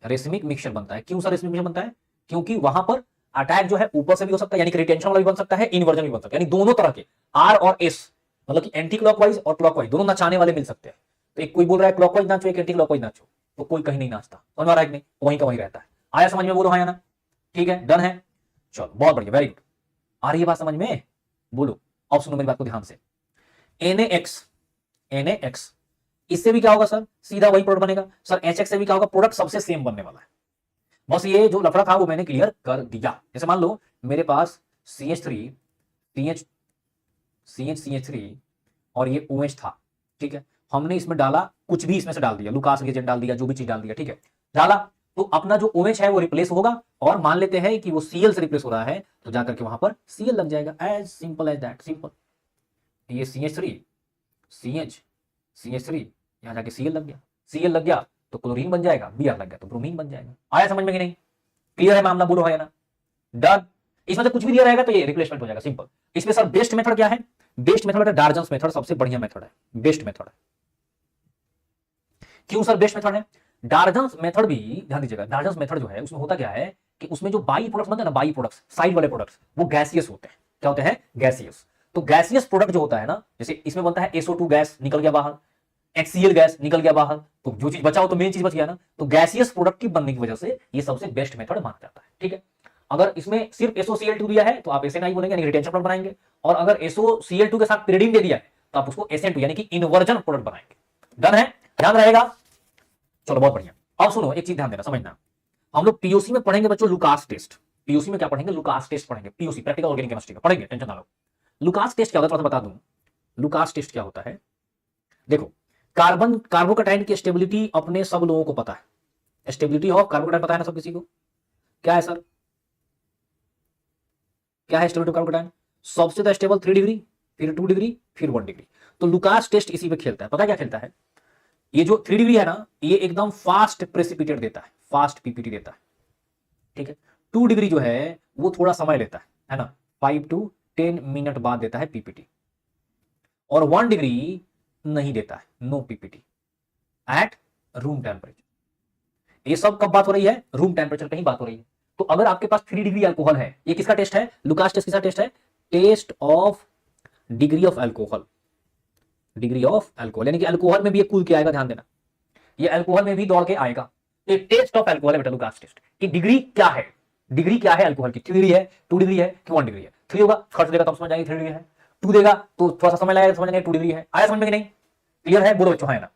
रेसिमिक मिक्सचर बनता है। क्यों सर रेसिमिक मिक्सचर बनता है? क्योंकि वहां पर अटैक जो है ऊपर से भी हो सकता है, यानी कि रिटेंशन वाला भी बन सकता है, इन्वर्जन भी बन सकता है, यानी दोनों तरह के R और S, मतलब कि एंटी क्लॉकवाइज और क्लॉकवाइज दोनों नचाने वाले मिल सकते हैं। तो एक कोई बोल रहा है क्लॉकवाइज नाचो, एक एंटी क्लॉकवाइज नाचो, तो कोई कहीं नहीं नाचता। समझ आ रहा है कि नहीं? वहीं का वहीं रहता है। आया समझ में? बोलो हाँ या ना। ठीक है, डन है, चलो बहुत बढ़िया, वेरी गुड। आ रही है बात समझ में? बोलो। अब सुनो मेरी बात को ध्यान से, NaX, इससे भी क्या होगा सर? सीधा वही प्रोडक्ट बनेगा। सर HX से भी क्या होगा? प्रोडक्ट सबसे सेम बनने वाला है, बस ये जो लफड़ा था वो मैंने क्लियर कर दिया। जैसे मान लो मेरे पास CH3 और ये OH था, ठीक है, हमने इसमें डाला कुछ भी, इसमें से डाल दिया, लुकास रिएजेंट डाल दिया, जो भी चीज डाल दिया, ठीक है, डाला, तो अपना जो OH है वो रिप्लेस होगा, और मान लेते हैं कि वो Cl से रिप्लेस हो रहा है, तो जाकर के वहां पर Cl लग जाएगा, as simple as that, simple. ये CH3 यहां जाके Cl लग गया, Cl लग गया तो क्लोरीन बन जाएगा, Br लग गया तो ब्रोमीन बन जाएगा। आया समझ में कि नहीं? क्लियर है मामला, बोलो है ना? डन। इसमें से कुछ भी दिया रहेगा तो ये रिप्लेसमेंट हो जाएगा, सिंपल। इसमें सर बेस्ट मेथड क्या है? बेस्ट मेथड है डार्जन्स मेथड, सबसे बढ़िया मेथड है, बेस्ट मेथड है। क्यों सर बेस्ट मेथड है? डार्जन्स मेथड भी ध्यान दीजिएगा, डार्जन्स मेथड जो है उसमें होता क्या है कि उसमें जो बाई प्रोडक्ट्स बनते हैं ना, बाई प्रोडक्ट्स, साइड वाले प्रोडक्ट्स, वो गैसियस होते हैं। क्या होते हैं? गैसियस। तो गैसियस प्रोडक्ट जो होता है ना, जैसे इसमें बनता है SO2 गैस, निकल गया बाहर, HCl गैस निकल गया बाहर, तो जो चीज बचा हो तो मेन चीज बच गया ना, तो गैसियस प्रोडक्ट की बनने की वजह से ये सबसे बेस्ट मेथड माना जाता है, ठीक है। अगर इसमें सिर्फ SOCl2 दिया है तो आप ऐसे नहीं बोलेंगे, यानी रिटेंशन प्रोडक्ट बनाएंगे, और अगर SOCl2 के साथ pyridine दे दिया है तो आप उसको SN2 यानी कि इन्वर्जन प्रोडक्ट बनाएंगे। डन है, ध्यान रहेगा। चलो बहुत बढ़िया। अब सुनो, एक चीज ध्यान देना, समझना, हम लोग पीओसी में पढ़ेंगे बच्चों लुकास टेस्ट। पीओसी में क्या पढ़ेंगे? लुकास टेस्ट पढ़ेंगे, पीओसी प्रैक्टिकल ऑर्गेनिक केमिस्ट्री का पढ़ेंगे, टेंशन ना लो। लुकास टेस्ट क्या होता है थोड़ा सा बता दूं। लुकास टेस्ट क्या होता है? देखो, कार्बन कार्बोकैटायन की स्टेबिलिटी अपने सब लोगों को पता है, स्टेबिलिटी ऑफ कार्बोकैटायन पता है ना सब किसी को? क्या है सर? क्या है स्टेबिलिटी ऑफ कार्बोकैटायन? सबसे तो स्टेबल 3 डिग्री, फिर 2 डिग्री, फिर 1 डिग्री। तो लुकास टेस्ट इसी पे खेलता है, पता है क्या खेलता है? ये जो 3 डिग्री है ना, ये एकदम फास्ट प्रेसिपिटेट देता है, फास्ट पीपीटी देता है, ठीक है। 2 डिग्री जो है वो थोड़ा समय लेता है ना, 5 to 10 मिनट बाद देता है पीपीटी। और 1 डिग्री नहीं देता है, no PPT at room temperature. ये सब कब बात हो रही है? रूम टेम्परेचर पे ही बात हो रही है। तो अगर आपके पास 3 डिग्री अल्कोहल है, ये किसका टेस्ट है? लुकास टेस्ट किसका टेस्ट है? Test of degree of alcohol, degree of alcohol, यानी कि अल्कोहल में भी ये कूल के आएगा, ध्यान देना, ये अल्कोहल में भी दौड़ के आएगा। एक टेस्ट ऑफ अल्कोहल है बेटा लुकास टेस्ट, कि डिग्री क्या है, डिग्री क्या है अल्कोहल की, 3 डिग्री है, 2 डिग्री है कि 1 डिग्री है। 3 होगा खर्च देगा तब समझ आएगी 3 डिग्री है, 2 देगा तो थोड़ा सा समय लगेगा समझ आएंगे 2 डिग्री है। आया समझ में कि नहीं? क्लियर है? बोलो बच्चों, है ना?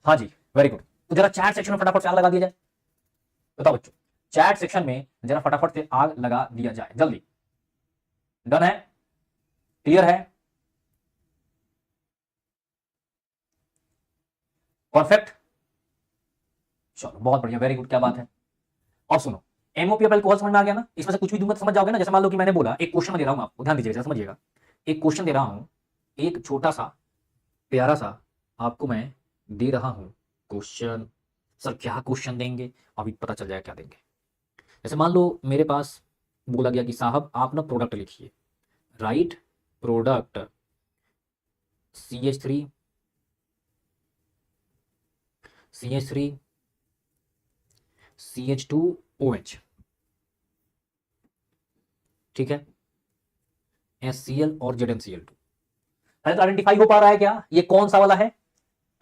हाँ जी, वेरी गुड। तो जरा चैट सेक्शन में फटाफट से आग लगा दिया जाए, बताओ बच्चों, चैट सेक्शन में जरा फटाफट से आग लगा दिया जाए जल्दी। डन है? क्लियर है? परफेक्ट, चलो बहुत बढ़िया, वेरी गुड, क्या बात है। और सुनो, एमओपी ऑफ अल्कोहल समझ में आ गया ना? इसमें से कुछ भी दूंगा तो समझ जाओगे ना। जैसे मान लो कि मैंने बोला, एक क्वेश्चन दे रहा हूं आपको, ध्यान दीजिएगा, समझिएगा, एक क्वेश्चन दे रहा हूं, एक छोटा सा प्यारा सा आपको मैं दे रहा हूं क्वेश्चन। सर क्या क्वेश्चन देंगे? अभी पता चल जाएगा क्या देंगे। जैसे मान लो मेरे पास बोला गया कि साहब आप ना प्रोडक्ट लिखिए, right product CH3, CH3, CH2OH, ठीक है, HCl और ZnCl2। पहले तो आइडेंटिफाई हो पा रहा है क्या ये कौन सा वाला है?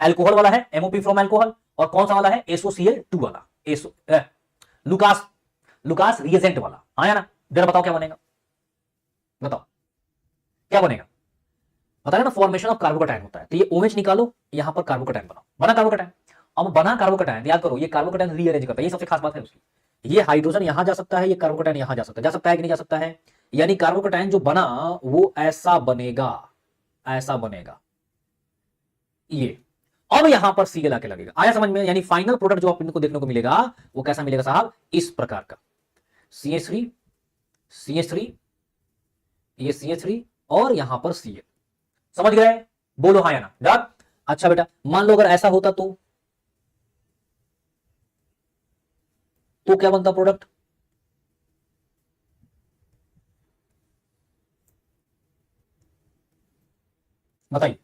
अल्कोहल वाला है, एमओपी फ्रॉम अल्कोहल। और कौन सा वाला है? SOCl2 वाला, एसो लुकास, लुकास रिएजेंट वाला। आया ना? जरा बताओ क्या बनेगा, बताओ क्या बनेगा? बता रहे ना, फॉर्मेशन ऑफ कार्बोकैटायन होता है, तो ये OH निकालो, यहां पर कार्बोकैटायन बनाओ, बना कार्बोकैटायन। अब बना कार्बोकैटायन, याद करो ये कार्बोकैटायन रीअरेंज करता है, ये सबसे खास बात है उसकी। ये हाइड्रोजन यहां जा सकता है, ये कार्बोकैटायन यहां जा सकता है कि नहीं जा सकता है? यानी कार्बोकैटायन जो बना वो ऐसा बनेगा, ऐसा बनेगा ये। अब यहां पर Cl आके लगेगा, आया समझ में? यानी फाइनल प्रोडक्ट जो आपको देखने को मिलेगा वो कैसा मिलेगा साहब? इस प्रकार का, CH3, CH3, ये CH3 और यहां पर Cl। समझ गए? बोलो हाँ या ना। डन। अच्छा बेटा, मान लो अगर ऐसा होता तो क्या बनता प्रोडक्ट? बताइए,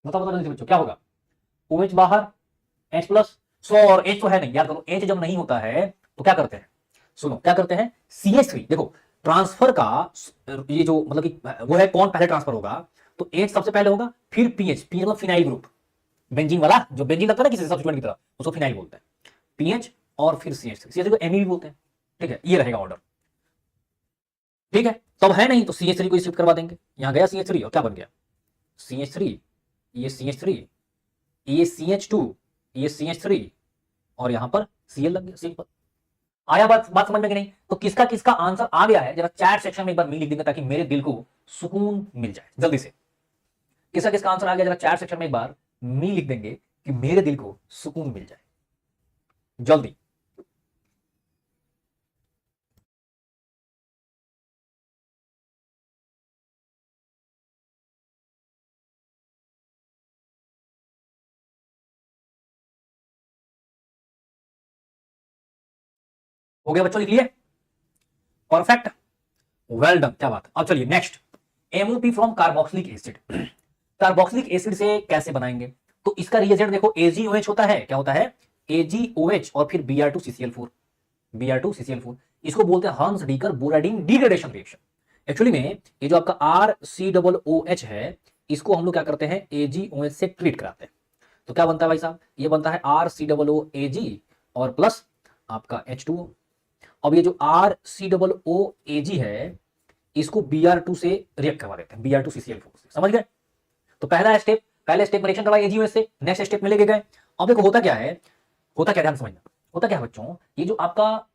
बताओ बताओ जल्दी से बच्चों, क्या होगा? OH बाहर, H प्लस, सो और H तो है नहीं, याद करो H जब नहीं होता है तो क्या करते हैं? सुनो क्या करते हैं, CH3, देखो ट्रांसफर का ये जो मतलब कि वो है, कौन पहले ट्रांसफर होगा? तो H सबसे पहले होगा, फिर पीएच, पीएच मतलब फिनाइल ग्रुप, बेंजीन वाला, जो बेंजीन लगता है ना किसी सब्स्टिट्यूएंट की तरह, उसको फिनाइल बोलते हैं। पीएच और फिर CH3, CH3 को एमी भी बोलते हैं, ठीक है, ये रहेगा ऑर्डर, ठीक है। तब है नहीं तो CH3 को शिफ्ट करवा देंगे, यहां गया CH3 और क्या बन गया? CH3, ये CH3, ये CH2, ये CH3 और यहां पर Cl लग गया, सिंपल। आया बात बात समझ में कि नहीं? तो किसका किसका आंसर आ गया है जरा चैट सेक्शन में एक बार मी लिख देंगे ताकि मेरे दिल को सुकून मिल जाए जल्दी से। किसका किसका आंसर आ गया जरा चैट सेक्शन में एक बार मी लिख देंगे कि मेरे दिल को सुकून मिल जाए जल्दी। हो गया बच्चों, लिख लिए? परफेक्ट, वेल डन, क्या बात। अब चलिए next, MOP from carboxylic acid. Carboxylic acid से कैसे बनाएंगे? तो इसका रिएजेंट देखो AgOH होता है। क्या होता है? AgOH और फिर Br2CCl4, Br2CCl4। इसको बोलते हैं हंस डीकर बोराडीन डिग्रेडेशन रिएक्शन। एक्चुअली में ये जो आपका RCOOH है, इसको हम लोग क्या करते हैं, AgOH से ट्रीट कराते हैं। तो क्या बनता है भाई साहब? ये बनता है RCOOAg और प्लस आपका H2O। अब ये जो RCOOAg है, इसको Br2 से रिएक्ट करवा देते हैं, Br2CCl4 से। समझ गए? तो पहला स्टेप, पहले स्टेप में रिएक्शन करवाया AgOH से, नेक्स्ट स्टेप में लेके गए। अब देखो होता क्या है, होता क्या, ध्यान समझना। होता क्या है बच्चों, ये जो आपका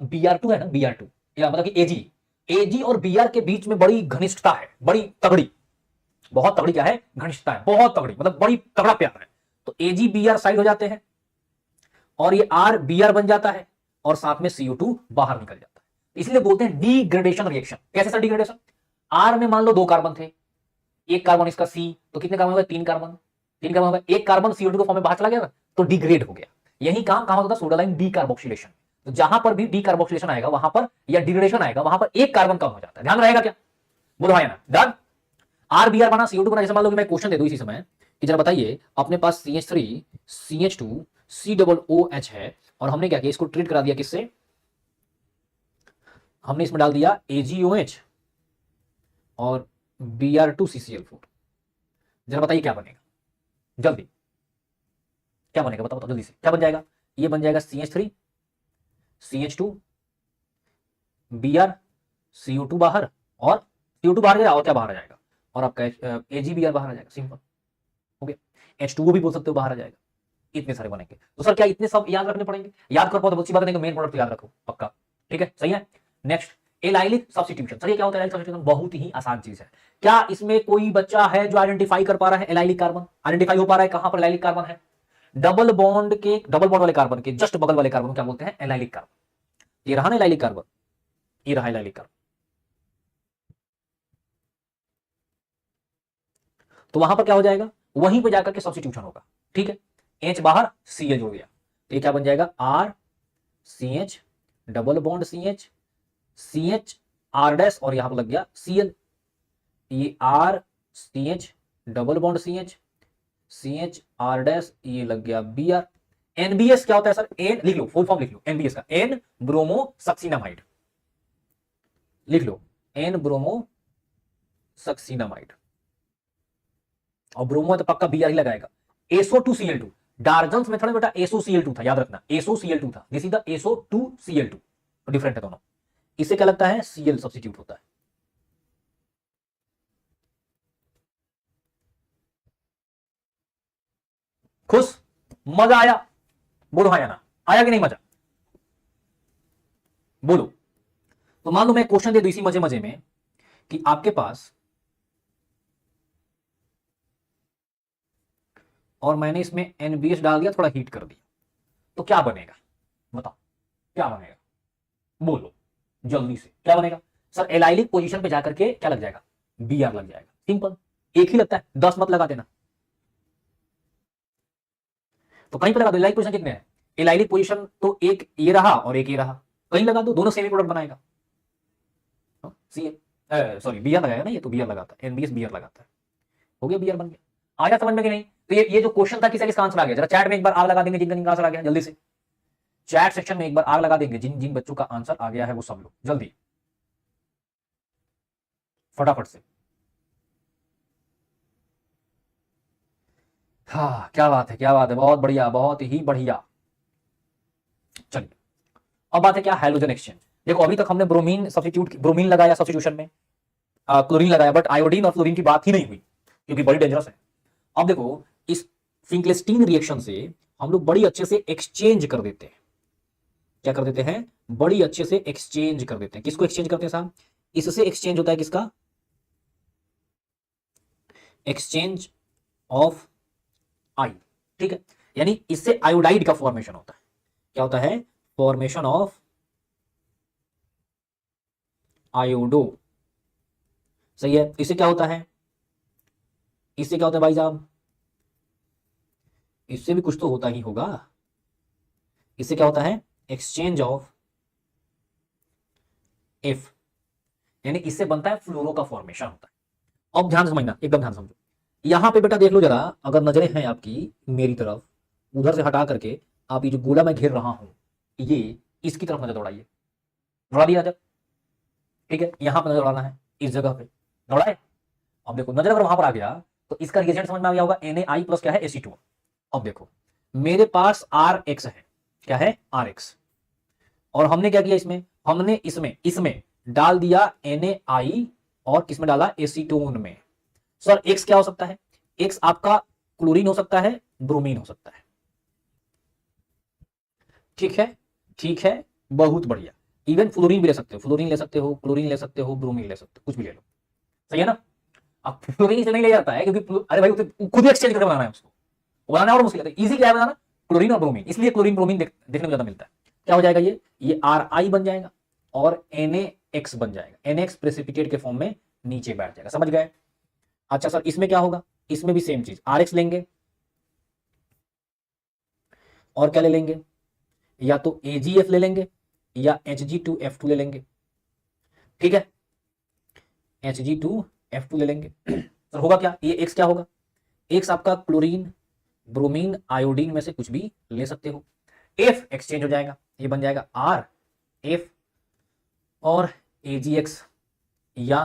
Br2 है ना, Br2 या मतलब कि Ag और Br के बीच में बड़ी घनिष्ठता है, बड़ी तगड़ी, बहुत तगड़ी क्या है, घनिष्ठता है, बहुत तगड़ी, मतलब बड़ी तगड़ा प्यार है। तो AgBr साइड हो जाते हैं और ये RBr बन जाता है और साथ में CO2 बाहर निकल जाता है। इसलिए बोलते हैं डिग्रेडेशन रिएक्शन। कैसे सर डिग्रेडेशन? R में मान लो 2 कार्बन थे, एक कार्बन इसका C, तो कितने कार्बन हो गए? 3 कार्बन, 3 कार्बन हो गए। एक कार्बन CO2 के फॉर्म में बाहर चला गया तो डिग्रेड हो गया। यही काम कहां होता था? सोडालाइन डीकार्बोक्सिलेशन। तो जहां पर भी डीकार्बोक्सिलेशन आएगा वहां पर, या डिग्रेडेशन आएगा वहां पर एक कार्बन कम हो जाता है। ध्यान रहेगा क्या? बोलो हाँ या ना? डन। RBr बना, CO2 बना। जैसे मान लो कि मैं क्वेश्चन दे दूं इसी समय कि जरा बताइए अपने पास CH3 CH2 COOH है और हमने क्या किया, इसको ट्रीट करा दिया किससे? हमने इसमें डाल दिया AgOH और Br2CCl4। जरा बताइए क्या बनेगा जल्दी, क्या बनेगा? बताओ जल्दी से, क्या बन जाएगा? ये बन जाएगा CH3 CH2 Br, CO2 बाहर, और CO2 बाहर गया और क्या बाहर आ जाएगा, और आपका AgBr बाहर आ जाएगा। सिंपल हो गया। H2O भी बोल सकते हो बाहर आ जाएगा। इतने सारे बनेंगे। तो सर क्या इतने सब याद रखने पड़ेंगे? याद कर पाओ तो बहुत सी बात नहीं, मेन प्रोडक्ट याद रखो पक्का। ठीक है, सही है। Next, allylic substitution. सर ये क्या होता है एलाइलिक सब्स्टिट्यूशन? बहुत ही आसान चीज है। क्या इसमें कोई बच्चा है जो आइडेंटिफाई कर पा रहा है एलाइलिक कार्बन? आइडेंटिफाई हो पा रहा है कहां पर एलाइलिक कार्बन है? डबल बॉन्ड के, डबल बॉन्ड वाले कार्बन के जस्ट बगल वाले कार्बन क्या बोलते हैं? Allylic carbon. ये रहा ना एलाइलिक कार्बन, ये रहा एलाइलिक कार्बन। तो वहां पर क्या हो जाएगा? वहीं पर जाकर के सब्स्टिट्यूशन होगा। ठीक है, H बाहर, Cl जुड़ गया, तो ये क्या बन जाएगा? R CH double bond CH CH R dash और यहां पर लग गया Cl। ये R CH double bond CH CH R dash, ये लग गया Br। NBS क्या होता है सर? N लिख लो, फुल फॉर्म लिख लो NBS का, N ब्रोमो सक्सीनामाइड। लिख लो N ब्रोमो सक्सीनामाइड। और ब्रोमो तो पक्का Br ही लगाएगा। SO2Cl2, डार्जन्स मेथड में बेटा SOCl2 था, याद रखना SOCl2 था। दिस इज द SO2Cl2, तो डिफरेंट है दोनों। इससे क्या लगता है? Cl सब्स्टिट्यूट होता है। खुश? मजा आया? बोलो हाँ या ना, आया कि नहीं मजा? बोलो। तो मान लो मैं क्वेश्चन दे दूं इसी मजे मजे में कि आपके पास, और मैंने इसमें NBS डाल दिया, थोड़ा हीट कर दिया, तो क्या बनेगा? बताओ क्या बनेगा? बोलो जल्दी से, क्या बनेगा? सर एलाइलिक पोजीशन पे जाकर के क्या लग जाएगा? Br लग जाएगा। सिंपल, एक ही लगता है, 10 मत लगा देना। तो कहीं पे लगा दो। एलाइलिक पोजीशन कितने हैं? एलाइलिक पोजीशन तो एक ये रहा और एक ये रहा, कहीं लगा दो, दोनों सेमी प्रोडक्ट बनाएगा। सॉरी Br लगाएगा ना, ये तो Br लगाता है, NBS Br लगाता है। हो गया, Br बन गया। आया समझ में कि नहीं? तो ये जो क्वेश्चन था किसका किसका आंसर आ गया? जरा चैट में एक बार आग लगा देंगे जिनका जिनका आंसर आ गया, जल्दी से चैट सेक्शन में एक बार आग लगा देंगे जिन जिन बच्चों का आंसर आ गया है वो सब लोग, जल्दी फटाफट से। हाँ क्या बात है, क्या बात है, बहुत बढ़िया, बहुत ही बढ़िया। चलिए अब बात है क्या? Hydrogen exchange. देखो अभी तक हमने ब्रोमीन सब्स्टिट्यूट, ब्रोमीन लगाया सब्स्टिट्यूशन में, क्लोरीन लगाया, बट आयोडीन और फ्लोरीन की बात ही नहीं हुई क्योंकि बड़ी डेंजरस है। अब देखो इस फिंकलेस्टीन रिएक्शन से हम लोग बड़ी अच्छे से एक्सचेंज कर देते हैं। क्या कर देते हैं? बड़ी अच्छे से एक्सचेंज कर देते हैं। किसको एक्सचेंज करते हैं साहब? इससे एक्सचेंज होता है किसका? एक्सचेंज ऑफ आई। ठीक है, यानी इससे आयोडाइड का फॉर्मेशन होता है। क्या होता है? Formation of iodo. सही है। इससे क्या होता है? इससे क्या होता है भाई साहब? इससे भी कुछ तो होता ही होगा। इससे क्या होता है? एक्सचेंज ऑफ F, यानी इससे बनता है फ्लोरो का फॉर्मेशन होता है। अब ध्यान से समझना, एकदम ध्यान समझो। यहां पे बेटा देख लो जरा, अगर नजरें हैं आपकी मेरी तरफ, उधर से हटा करके आप ये जो गोला मैं घेर रहा हूं, ये इसकी तरफ नजर दौड़ाइए, दौड़ा दिया जब, ठीक है, यहां पर नजर दौड़ाना है, इस जगह पे दौड़ाए। अब देखो नजर अगर वहां पर आ गया तो इसका रिएजेंट समझ में आ गया होगा, Na प्लस क्या है, Ac2। अब देखो मेरे पास Rx है, क्या है, Rx, और हमने क्या किया इसमें, हमने इसमें इसमें डाल दिया Na और किसमें डाला, एसीटोन में। सर X क्या हो सकता है, X आपका क्लोरीन हो सकता है, ब्रोमीन हो सकता है, ठीक है, ठीक है, बहुत बढ़िया। इवन फ्लोरीन भी ले सकते हो, फ्लोरीन ले सकते हो, क्लोरीन ले सकते हो, ब्रोमीन ले सकते हो, कुछ भी ले लो, सही है ना। अब फ्लोरीन इसलिए नहीं ले जाता है क्योंकि अरे भाई खुद ही एक्सचेंज करके बनाना है उसको, बनाना और मुश्किल है, इजी क्या है बनाना, क्लोरीन और ब्रोमीन, इसलिए क्लोरीन ब्रोमीन देखने में ज्यादा मिलता है। क्या हो जाएगा ये Ri बन जाएगा और NaX बन जाएगा, NaX प्रेसिपिटेट के फॉर्म में नीचे बैठ जाएगा, समझ गए। अच्छा सर इसमें क्या होगा, इसमें भी सेम चीज, Rx लेंगे और क्या ले लेंगे, या तो AgF ले लेंगे या Hg2F2 ले लेंगे, ठीक है, Hg2F2 ले लेंगे। सर होगा क्या, ये X क्या होगा, X आपका क्लोरीन, ब्रोमीन, आयोडीन में से कुछ भी ले सकते हो। F एक्सचेंज हो जाएगा, ये बन जाएगा RF और AgX या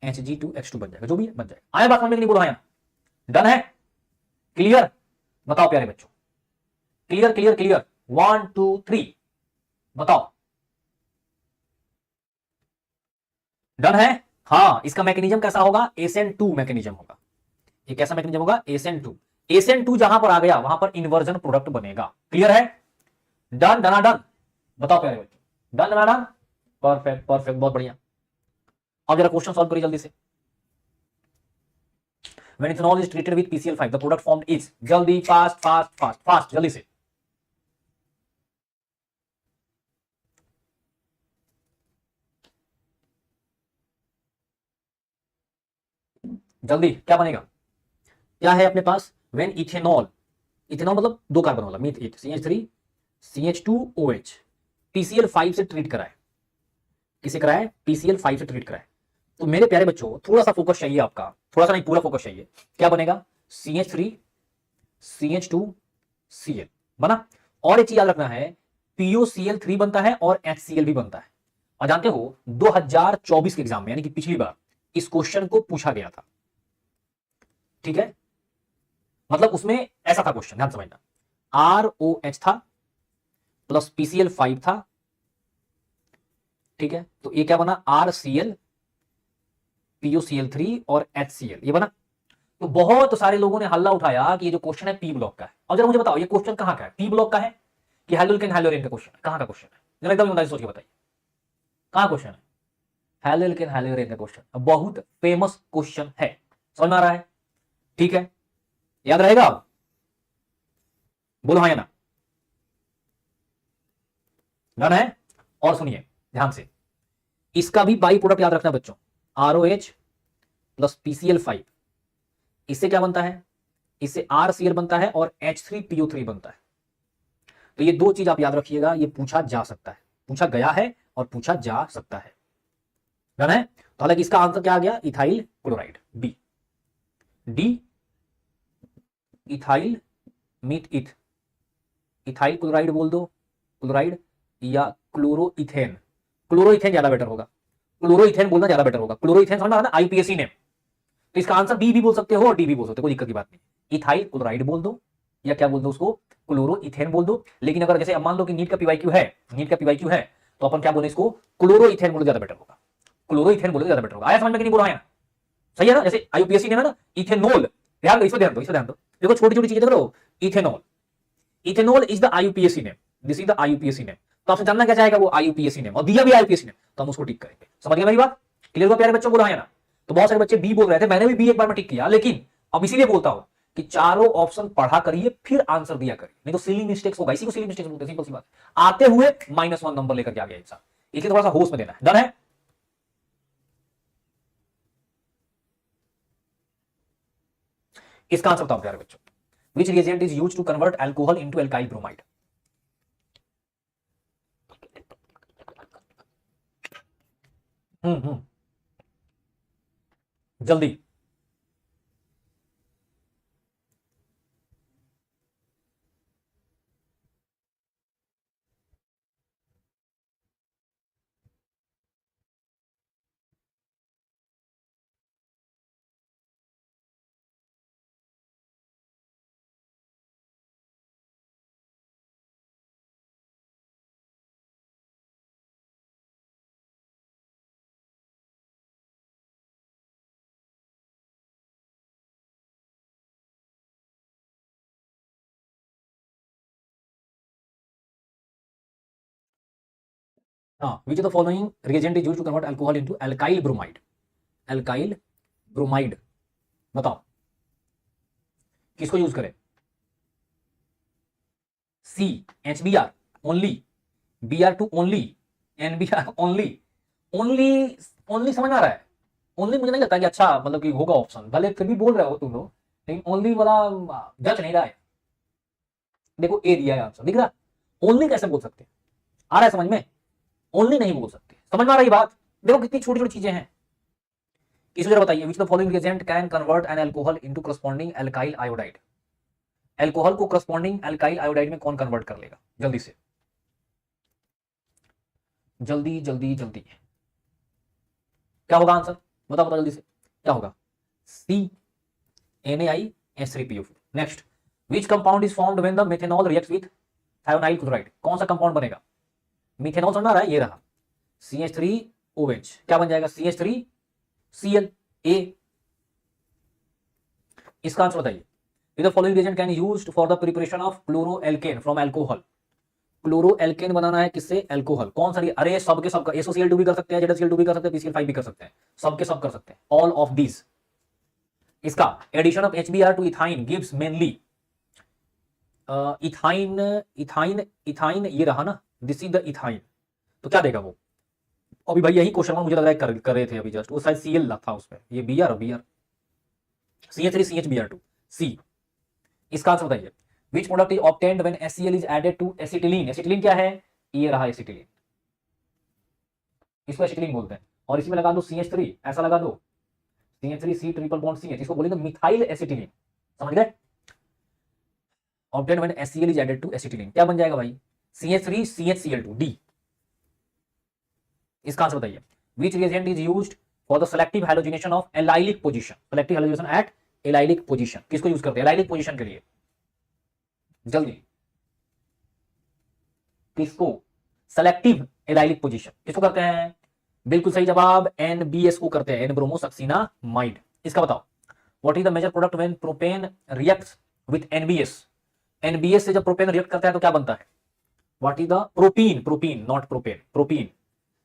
Hg2X2 बन जाएगा, जो भी है बन जाएगा। आया बात समझ में, नहीं बोलो आया, डन है, क्लियर, बताओ प्यारे बच्चों, क्लियर क्लियर क्लियर, 1 2 3 बताओ, डन है। हाँ इसका मैकेनिज्म कैसा होगा, SN2 मैकेनिज्म होगा, ये कैसा मैकेनिज्म होगा, SN2, SN2 जहां पर आ गया वहां पर इन्वर्जन प्रोडक्ट बनेगा, क्लियर है, डन डना डन, बताओ प्यारे बच्चों, डन डना डन, परफेक्ट परफेक्ट, बहुत बढ़िया। अब जरा क्वेश्चन सॉल्व करिए जल्दी से। When ethanol is treated with PCl5 the product formed is, जल्दी, फास्ट फास्ट फास्ट फास्ट, जल्दी से, जल्दी, क्या बनेगा, क्या है अपने पास, व्हेन इथेनॉल, इथेनॉल मतलब दो कार्बन वाला, मीथ इथ, CH3 CH2OH, PCl5 से ट्रीट कराए, किसे कराए, PCl5 से ट्रीट कराए। तो मेरे प्यारे बच्चों थोड़ा सा फोकस चाहिए आपका, थोड़ा सा नहीं पूरा फोकस चाहिए, क्या बनेगा, CH3 CH2Cl बना, और एक चीज याद रखना है, POCl3 बनता है और HCl भी बनता है। और जानते हो 2024 के एग्जाम में, यानी कि पिछली बार इस क्वेश्चन को पूछा गया था, ठीक है, मतलब उसमें ऐसा था क्वेश्चन, ध्यान समझना, ROH था प्लस PCl5 था, ठीक है, तो ये क्या बना, RCl POCl3 और HCl, ये बना। तो बहुत सारे लोगों ने हल्ला उठाया कि ये जो क्वेश्चन है पी ब्लॉक का है। और जरा मुझे बताओ ये क्वेश्चन कहां का है, पी ब्लॉक का है कि हैलोल्केन हैलोरेन का क्वेश्चन है, कहां का क्वेश्चन है, जरा एकदम ईमानदारी सोच के बताइए, कहां क्वेश्चन है, हैलोल्केन हैलोरेन का क्वेश्चन, बहुत फेमस क्वेश्चन है, समझ में आ रहा है, ठीक है, याद रहेगा, बोलो हाँ या ना, डन है। और सुनिए ध्यान से, इसका भी बाई प्रोडक्ट याद रखना बच्चों, ROH प्लस PCl5, इससे क्या बनता है, इससे RCl बनता है और H3PO3 बनता है। तो ये दो चीज आप याद रखिएगा, ये पूछा जा सकता है, पूछा गया है और पूछा जा सकता है, डन है। तो हालांकि इसका आंसर क्या आ गया, ethyl chloride, B, D, ethyl मीट इथ, इथाइल क्लोराइड बोल दो, क्लोराइड, या क्लोरोइथेन, क्लोरोइथेन ज्यादा बेटर होगा, क्लोरोइथेन बोलना ज्यादा बेटर होगा, क्लोरोइथेन समझ में आ रहा है ना, IUPAC नेम। तो इसका आंसर बी भी बोल सकते हो और डी भी बोल सकते हो, कोई दिक्कत की बात नहीं, इथाइल क्लोराइड बोल दो या क्या बोल दो उसको, क्लोरोइथेन बोल दो। लेकिन अगर जैसे मान लो कि नीट का पीवाईक्यू है, नीट का पीवाईक्यू है, तो अपन क्या बोले इसको, क्लोरोइथेन बोले ज्यादा बेटर होगा, क्लोरोइथेन बोले ज्यादा बेटर होगा। आया समझ में कि नहीं, बोला आया, सही है ना। जैसे IUPAC नेम है ना, इथेनॉल, ध्यान दो, इसमें ध्यान दो, इसमें ध्यान दो, देखो छोटी छोटी चीजें देखो, ethanol, ethanol is the IUPAC name, this is the IUPAC name. तो आपसे जानना क्या चाहेगा, वो IUPAC नेम, और दिया भी IUPAC नेम, तो हम उसको टिक करेंगे, समझ गए मेरी बात, क्लियर हुआ प्यारे बच्चों, बोला है ना। तो बहुत सारे बच्चे बी बोल रहे थे, मैंने भी बी एक बार में टिक किया, लेकिन अब इसीलिए बोलता हूं कि चारों ऑप्शन पढ़ा करिए फिर आंसर दिया करिए, नहीं तो सिली मिस्टेक्स होगा, इसी को सिली मिस्टेक्स बोलते हैं, सिंपल सी बात, आते हुए -1 नंबर लेकर के आ गया इंसान, इसलिए थोड़ा सा होश में देना है, डन है। इसका आंसर बताओ प्यारे बच्चों, which reagent is used to convert alcohol into alkyl bromide, जल्दी। हाँ, which of the following reagent is used to convert alcohol into alkyl bromide? Alkyl bromide, बताओ किसको यूज करें? C HBr only, Br2 only, NBr only. Only, ओनली समझ आ रहा है? ओनली मुझे नहीं लगता कि अच्छा मतलब कि होगा ऑप्शन, भले फिर भी बोल रहे हो तुम लोग, लेकिन ओनली वाला जज नहीं रहा है। देखो ए दिया है आंसर, दिख रहा? ओनली कैसे बोल सकते हैं? आ रहा है समझ में? ओनली नहीं बोल सकते, समझ में आ रही बात? देखो कितनी छोटी छोटी चीजें हैं। इसको जरा बताइए, which the following reagent can convert an alcohol into corresponding alkyl iodide? Alcohol को करस्पॉन्डिंग अल्काइल आयोडाइड में कौन कन्वर्ट कर लेगा? जल्दी से, जल्दी जल्दी जल्दी। क्या होगा आंसर? बताओ बताओ जल्दी से, क्या होगा? सी NaIH3PO4। Next, which compound is formed when the methanol reacts with thionyl chloride? कौन सा कंपाउंड बनेगा? मिथेनॉल समझ रहा है, ये रहा CH3OH, क्या बन जाएगा? CH3Cl A। इसका आंसर बताइए, the following reagent can used for the preparation of chloroalkane from alcohol? Chloroalkane बनाना है किससे? अल्कोहल। कौन सा? अरे सबके सब, SOCl2 भी कर सकते हैं, ZCl2 भी कर सकते हैं, PCl5 भी कर सकते हैं, सबके सब कर सकते हैं, ऑल ऑफ दीज। इसका addition of HBr to ethyne gives mainly ethyne, ethyne, ethyne ये रहा ना, दिस इज द इथाइन, तो क्या देगा वो? अभी भाई यही क्वेश्चन मुझे लग रहा है कर रहे थे अभी जस्ट, वो शायद Cl था उसमें, ये Br CH3CHBr2 C। इसका आंसर बताइए, which product is obtained when HCl is added to acetylene? Acetylene क्या है? ये रहा एसिटिलीन, इसको एसिटिलीन बोलते हैं। और इसमें लगा दो CH3, ऐसा लगा दो CH3C ट्रिपल बॉन्ड CH, इसको बोलेंगे मिथाइल एसिटिलीन, समझ गए? Obtained when HCl is added to acetylene, क्या बन जाएगा भाई? CH3CHCl2 D। इसका आंसर बताइए, which reagent is used for the selective halogenation of allylic position? Selective halogenation at allylic position, किसको यूज करते हैं एलाइलिक पोजीशन के लिए? जल्दी, किसको? सेलेक्टिव एलाइलिक पोजीशन किसको करते हैं? बिल्कुल सही जवाब, NBS को करते हैं, N ब्रोमोसक्सीनामाइड। इसका बताओ, what is the major product when propane reacts with NBS? NBS से जब प्रोपेन रिएक्ट करता है तो क्या बनता है? What is the propene, propene not propane, propene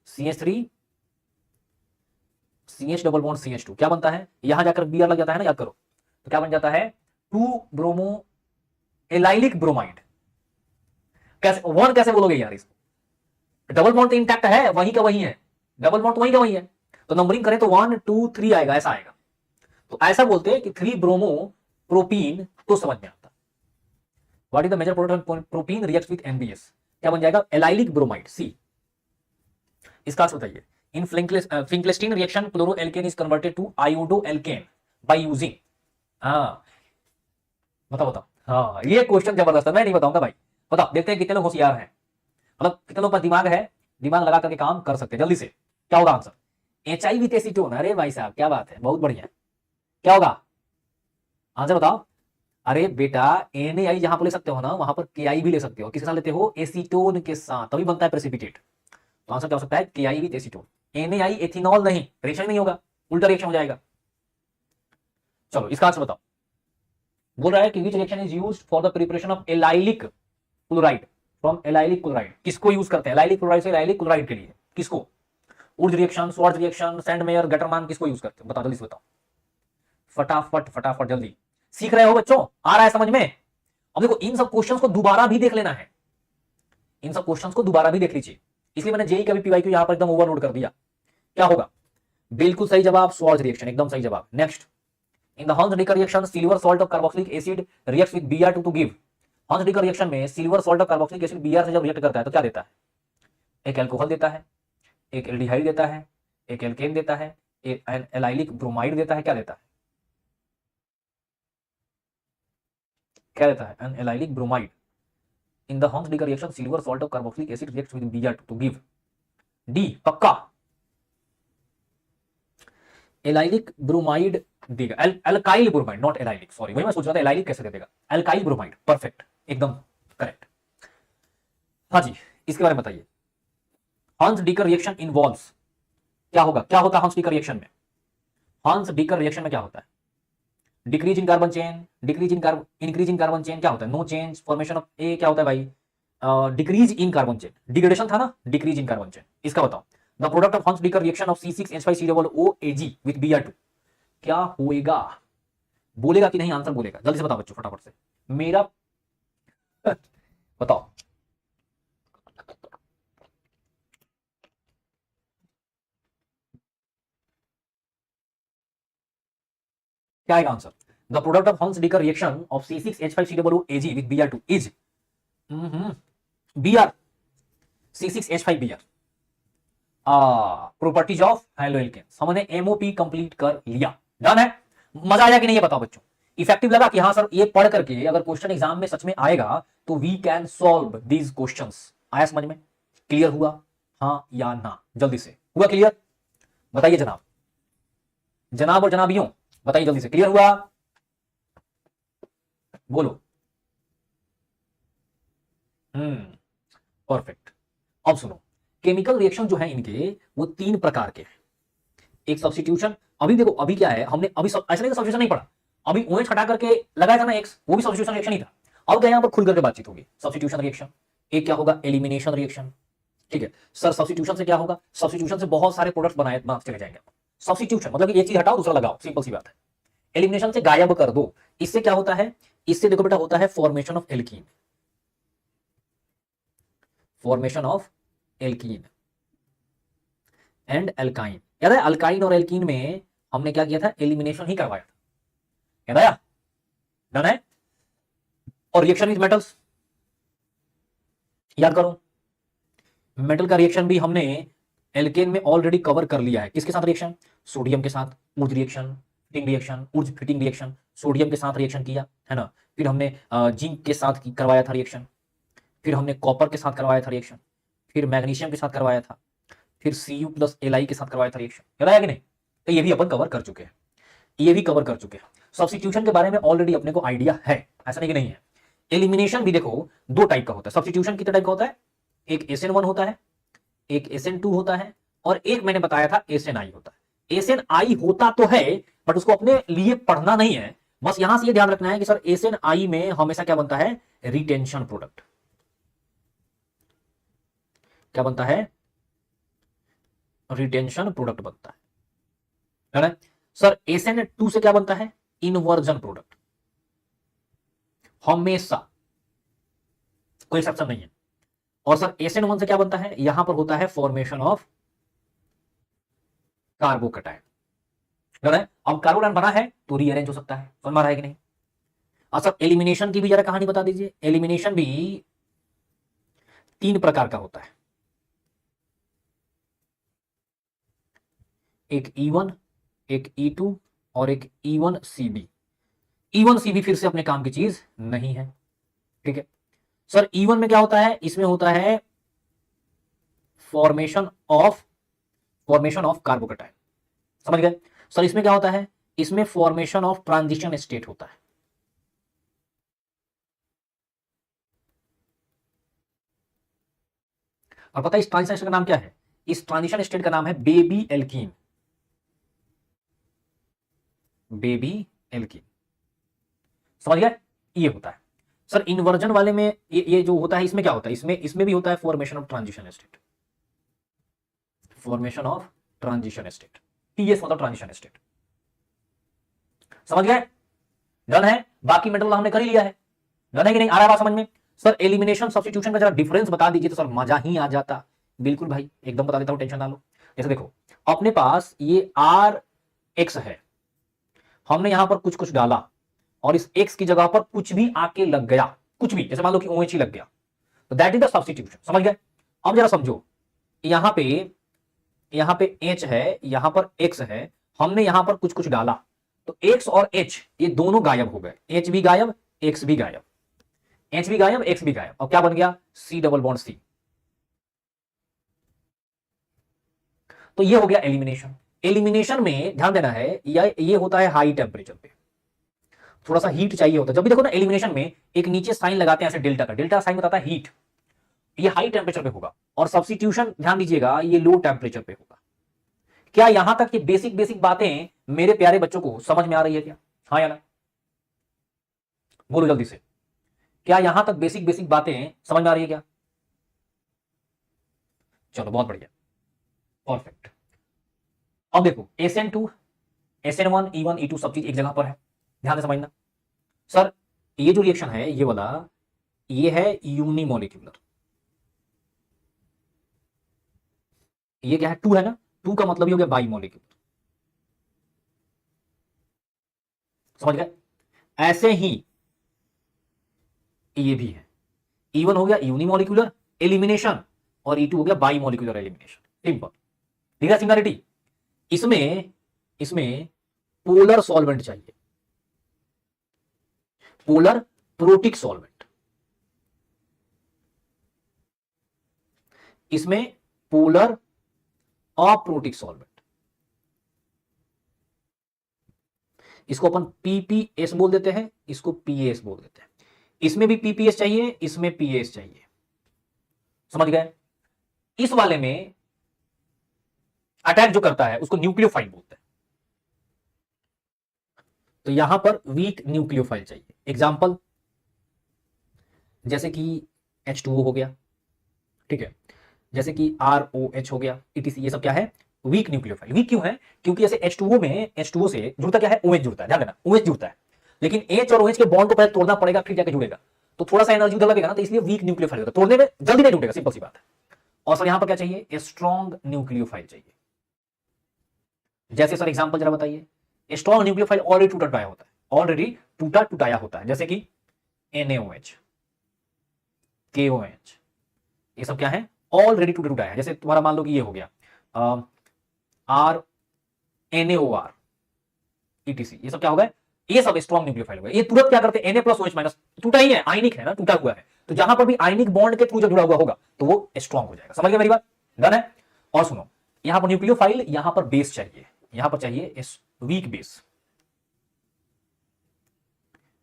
CH3 CH double bond CH2, क्या बनता है? यहां जाकर Br लग जाता है ना, याद करो, तो क्या बन जाता है? 2 ब्रोमो एलाइलिक ब्रोमाइड। कैसे वन कैसे बोलोगे यार इसको? डबल बॉन्ड तो इंटैक्ट है, वही का वही है, डबल बॉन्ड तो वही का वही है, तो नंबरिंग करें तो 1 2 3 आएगा, ऐसा आएगा। तो ऐसा बोलते हैं कि 3 ब्रोमो प्रोपीन, तो समझ में आता। What is the major product propene reacts with NBS? क्या बन जाएगा? Allylic bromide C। इसका आंसर बताइए, in Finkelstein reaction chloroalkane is converted to iodoalkane by using. हाँ बताओ बताओ, हाँ ये क्वेश्चन जबरदस्त है, मैं नहीं बताऊंगा भाई, बताओ देखते हैं कितने लोग होशियार हैं, मतलब कितने लोग पास दिमाग है, दिमाग लगा करके काम कर सकते हैं। जल्दी से, क्या होगा आंसर? HI विथ एसीटोन, अरे भाई साहब क्या बात है, बहुत बढ़िया। क्या होगा आंसर बताओ? अरे बेटा NaI जहां पर ले सकते हो ना, वहां पर KI भी ले सकते हो, किसके साथ लेते हो? एसीटोन के साथ, तभी बनता है प्रेसिपिटेट। तो आंसर क्या हो सकता है? KI with acetone. NaI ethanol नहीं, रिएक्शन नहीं होगा, उल्टा रिएक्शन हो जाएगा। चलो इसका आंसर बताओ, बोल रहा है कि विच reaction is used for the preparation of allylic chloride from allylic chloride? किसको यूज करते हैं एलाइलिक क्लोराइड से एलाइलिक क्लोराइड के लिए? किसको? उर्ज रिएक्शन, स्वार्ज रिएक्शन, सैंडमेयर, गटरमान, किसको यूज करते हैं? बताओ जल्दी से बताओ, फटाफट फटाफट जल्दी। सीख रहे हो बच्चों? आ रहा है समझ में? अब देखो इन सब क्वेश्चंस को दोबारा भी देख लेना है, इन सब क्वेश्चंस को दोबारा भी देख लीजिए, इसलिए मैंने जेई का भी PYQ यहां पर एकदम ओवरलोड कर दिया। क्या होगा? बिल्कुल सही जवाब, स्वार्ज रिएक्शन, एकदम सही जवाब। Next, in the Hunsdiecker reaction silver salt of carboxylic acid reacts with Br2 to give. Hunsdiecker reaction में silver salt of carboxylic acid Br से जब रिएक्ट करता है तो क्या देता है? एक अल्कोहल देता है, एक एल्डिहाइड देता है, एक एल्केन देता है, एक एलाइलिक ब्रोमाइड देता है, क्या देता है, क्या देता है, an allylic bromide. In the Hunsdiecker reaction silver salt of carboxylic acid reacts with Br2 to give D, पक्का एलाइलिक ब्रोमाइड देगा, alkyl bromide, not allylic, sorry वही मैं सोच रहा था एलाइलिक कैसे दे देगा, अल्काइल ब्रोमाइड, परफेक्ट, एकदम करेक्ट। हाँ जी, इसके बारे में बताइए। हॉन्स-डिकर रिएक्शन इन्वॉल्व्स, क्या होगा, क्या होता है हॉन्स-डिकर रिएक्शन में, हॉन्स-डिकर रिएक्शन में क्या होता है, decrease in carbon chain, decrease in carbon, increase in carbon chain, क्या होता है, no change, formation of A, क्या होता है भाई, decrease in carbon chain, degradation था ना, डिक्रीज इन कार्बन चेन, इसका बताओ। The product of Hunsdiecker reaction of C6H5COOAg with Br2 क्या होएगा, बोलेगा कि नहीं, आंसर बोलेगा, जल्दी से बताओ बच्चों फटाफट से, मेरा बताओ। क्या आएगा answer, the product of Hunsdiecker reaction of C6H5COOAg with Br2 is Br, C6H5Br, properties of haloalkanes, हमने एमओपी कंप्लीट कर लिया, डन है। मजा आया कि नहीं ये बताओ बच्चों, इफेक्टिव लगा कि हाँ सर ये पढ़ करके अगर क्वेश्चन एग्जाम में सच में आएगा तो we can solve these questions, आया समझ में, क्लियर हुआ, हाँ या ना, जल्दी से हुआ क्लियर, बताइए जनाब, जनाब और जनाबियों बताइए जल्दी से, क्लियर हुआ, बोलो। परफेक्ट। अब सुनो, केमिकल रिएक्शन जो है इनके वो 3 प्रकार के हैं, एक सब्स्टिट्यूशन, अभी देखो अभी क्या है, हमने अभी ऐसा नहीं सब्स्टिट्यूशन नहीं पढ़ा, अभी OH हटा करके लगाया था ना एक्स, वो भी सब्स्टिट्यूशन रिएक्शन ही था। अब क्या यहां पर खुल करके बातचीत होगी, सब्स्टिट्यूशन रिएक्शन, एक क्या होगा, एलिमिनेशन रिएक्शन, ठीक है सर, सब्स्टिट्यूशन से क्या होगा, सब्स्टिट्यूशन से बहुत सारे प्रोडक्ट्स बनाए चले जाएंगे, सब्स्टिट्यूशन मतलब कि एक चीज हटाओ दूसरा लगाओ, सिंपल सी बात है। एलिमिनेशन से गायब कर दो, इससे क्या होता है, इससे देखो बेटा होता है formation of alkene, formation of alkene and alkyne, याद है अल्काइन और एल्कीन में हमने क्या किया था, एलिमिनेशन ही करवाया था, याद आया, डन है। और रिएक्शन विद मेटल्स, याद करो, मेटल का रिएक्शन भी हमने एल्केन में ऑलरेडी कवर कर लिया है, किसके साथ रिएक्शन, सोडियम के साथ, Wurtz reaction, fitting reaction, Wurtz fitting reaction, sodium के साथ रिएक्शन किया है ना, फिर हमने जिंक के साथ करवाया था रिएक्शन, फिर हमने कॉपर के साथ करवाया था रिएक्शन, फिर मैग्नीशियम के साथ करवाया था, फिर Cu+Li के साथ करवाया था रिएक्शन, याद आया कि नहीं, तो ये भी अपन कवर कर चुके हैं, ये भी कवर कर चुके हैं। सब्स्टिट्यूशन के बारे में ऑलरेडी अपने को आइडिया है, ऐसा नहीं कि नहीं है। एलिमिनेशन भी देखो 2 टाइप का होता है, सब्स्टिट्यूशन कितने टाइप का होता है, एक SN1 होता है, एक SN2 होता है, और एक मैंने बताया था SNI होता है। SNI होता तो है बट उसको अपने लिए पढ़ना नहीं है, बस यहां से ये ध्यान रखना है कि सर SNI में हमेशा क्या बनता है, रिटेंशन प्रोडक्ट, क्या बनता है, रिटेंशन प्रोडक्ट बनता है ना सर। SN2 से क्या बनता है, इनवर्जन प्रोडक्ट, हमेशा, कोई एक्सेप्शन नहीं है। और सर SN1 से क्या बनता है, यहां पर होता है फॉर्मेशन ऑफ कार्बोकैटायन, अब कार्बोकैटायन बना है तो रीअरेंज हो सकता है, समझ में आ रहा है कि नहीं। अच्छा एलिमिनेशन की भी जरा कहानी बता दीजिए, एलिमिनेशन भी 3 प्रकार का होता है, एक E1, एक E2 और एक E1CB। E1CB फिर से अपने काम की चीज नहीं है, ठीक है सर। E1 में क्या होता है, इसमें होता है फॉर्मेशन ऑफ कार्बोकैटायन, समझ गए सर। इसमें क्या होता है, इसमें फॉर्मेशन ऑफ ट्रांजिशन स्टेट होता है, और पता है इस ट्रांजिशन स्टेट का नाम क्या है, इस ट्रांजिशन स्टेट का नाम है बेबी एल्कीन, बेबी एल्कीन, समझ गए, ये होता है सर। इन्वर्जन वाले में ये जो होता है, इसमें क्या होता है, इसमें भी होता है formation of transition state, formation of transition state, TS मतलब ट्रांजिशन स्टेट, समझ गए, डन है। बाकी मेटल हमने कर ही लिया है, डन है कि नहीं, आ रहा है बात समझ में सर। एलिमिनेशन सब्स्टिट्यूशन का जरा डिफरेंस बता दीजिए तो सर मजा ही आ जाता, बिल्कुल भाई एकदम बता देता हूं, टेंशन ना लो। जैसे देखो अपने पास ये RX है, हमने यहां पर कुछ डाला और इस X की जगह पर कुछ भी आके लग गया, कुछ भी, जैसे मान लो कि OH ही लग गया, तो दैट इज द सब्स्टिट्यूशन, समझ गए। अब जरा समझो, यहां पे यहां पे H है, यहां पर X है, हमने यहां पर कुछ कुछ डाला, तो X और H ये दोनों गायब हो गए, H भी गायब, X भी गायब, H भी गायब, X भी गायब, और क्या बन गया, C डबल बॉन्ड C। तो ये हो गया एलिमिनेशन। एलिमिनेशन में ध्यान देना है, ये होता है हाई टेम्परेचर पे, थोड़ा सा हीट चाहिए होता है। जब भी देखो ना एलिमिनेशन में एक नीचे साइन लगाते हैं ऐसे डेल्टा का, डेल्टा साइन बताता है हीट, ये हाई टेम्परेचर पे होगा। और सब्स्टिट्यूशन ध्यान दीजिएगा ये लो टेम्परेचर पे होगा। क्या यहां तक ये बेसिक बेसिक बातें मेरे प्यारे बच्चों को समझ में आ रही है क्या? हाँ या ना, बोलो जल्दी से। क्या यहां तक बेसिक बेसिक बातें समझ में आ रही है क्या? चलो बहुत बढ़िया, परफेक्ट। अब देखो SN2, SN1, E1, E2 सब चीज एक जगह पर है, ध्यान से समझना। सर ये जो रिएक्शन है ये वाला, ये है यूनिमोलिक्यूलर, ये क्या है, 2 है ना, 2 का मतलब ये हो गया बाई मॉलिक्यूलर, समझ गए? ऐसे ही ये भी है, E1 हो गया यूनिमोलिक्यूलर एलिमिनेशन, और E2 हो गया बाई मॉलिक्यूलर एलिमिनेशन, सिंपल। ठीक है सिमिलरिटी। इसमें इसमें पोलर सॉल्वेंट चाहिए, पोलर प्रोटिक सॉल्वेंट, इसमें पोलर अप्रोटिक सॉल्वेंट, इसको अपन पीपीएस बोल देते हैं, इसको पीएस बोल देते हैं। इसमें भी पीपीएस चाहिए, इसमें पीएस चाहिए, समझ गए? इस वाले में अटैक जो करता है उसको न्यूक्लियोफाइल बोलते हैं, तो यहां पर वीक न्यूक्लियोफाइल चाहिए। एग्जांपल जैसे कि H2O हो गया, ठीक है, जैसे कि ROH हो गया, ETC, ये सब क्या है, वीक न्यूक्लियोफाइल। वीक क्यों है? क्योंकि जैसे H2O में H2O से जुड़ता क्या है, OH जुड़ता है, ध्यान देना OH जुड़ता है, लेकिन H और OH के बॉन्ड को पहले तोड़ना पड़ेगा फिर जाके जुड़ेगा, तो थोड़ा सा एनर्जी उधर लगेगा ना, तो इसलिए वीक न्यूक्लियोफाइल होता है, तोड़ने में जल्दी नहीं टूटेगा, सिंपल सी बात है। और सर यहां पर क्या चाहिए, स्ट्रॉन्ग न्यूक्लियोफाइल चाहिए। जैसे सर एग्जांपल जरा बताइए, स्ट्रॉन्ग न्यूक्लियोफाइल ऑलरेडी टूटा टूटाया होता है, ऑलरेडी टूटा टूटाया होता है, जैसे कि NaOH, KOH, ये सब क्या है, ऑलरेडी टूटा टूटाया है। जैसे तुम्हारा मान लो कि ये हो गया RNaOR, ETC, ये सब क्या होगा, ये सब स्ट्रॉन्ग न्यूक्लियोफाइल हो गए। ये तुरंत क्या करते हैं, Na+OH- टूटा ही है, आयनिक है ना, टूटा हुआ है, तो जहां पर भी आयनिक बॉन्ड के थ्रू जब जुड़ा हुआ होगा तो वो स्ट्रॉन्ग हो जाएगा। समझ गए मेरी बात? डन है। और सुनो, यहां पर न्यूक्लियोफाइल, यहां पर बेस चाहिए, यहां पर चाहिए weak base,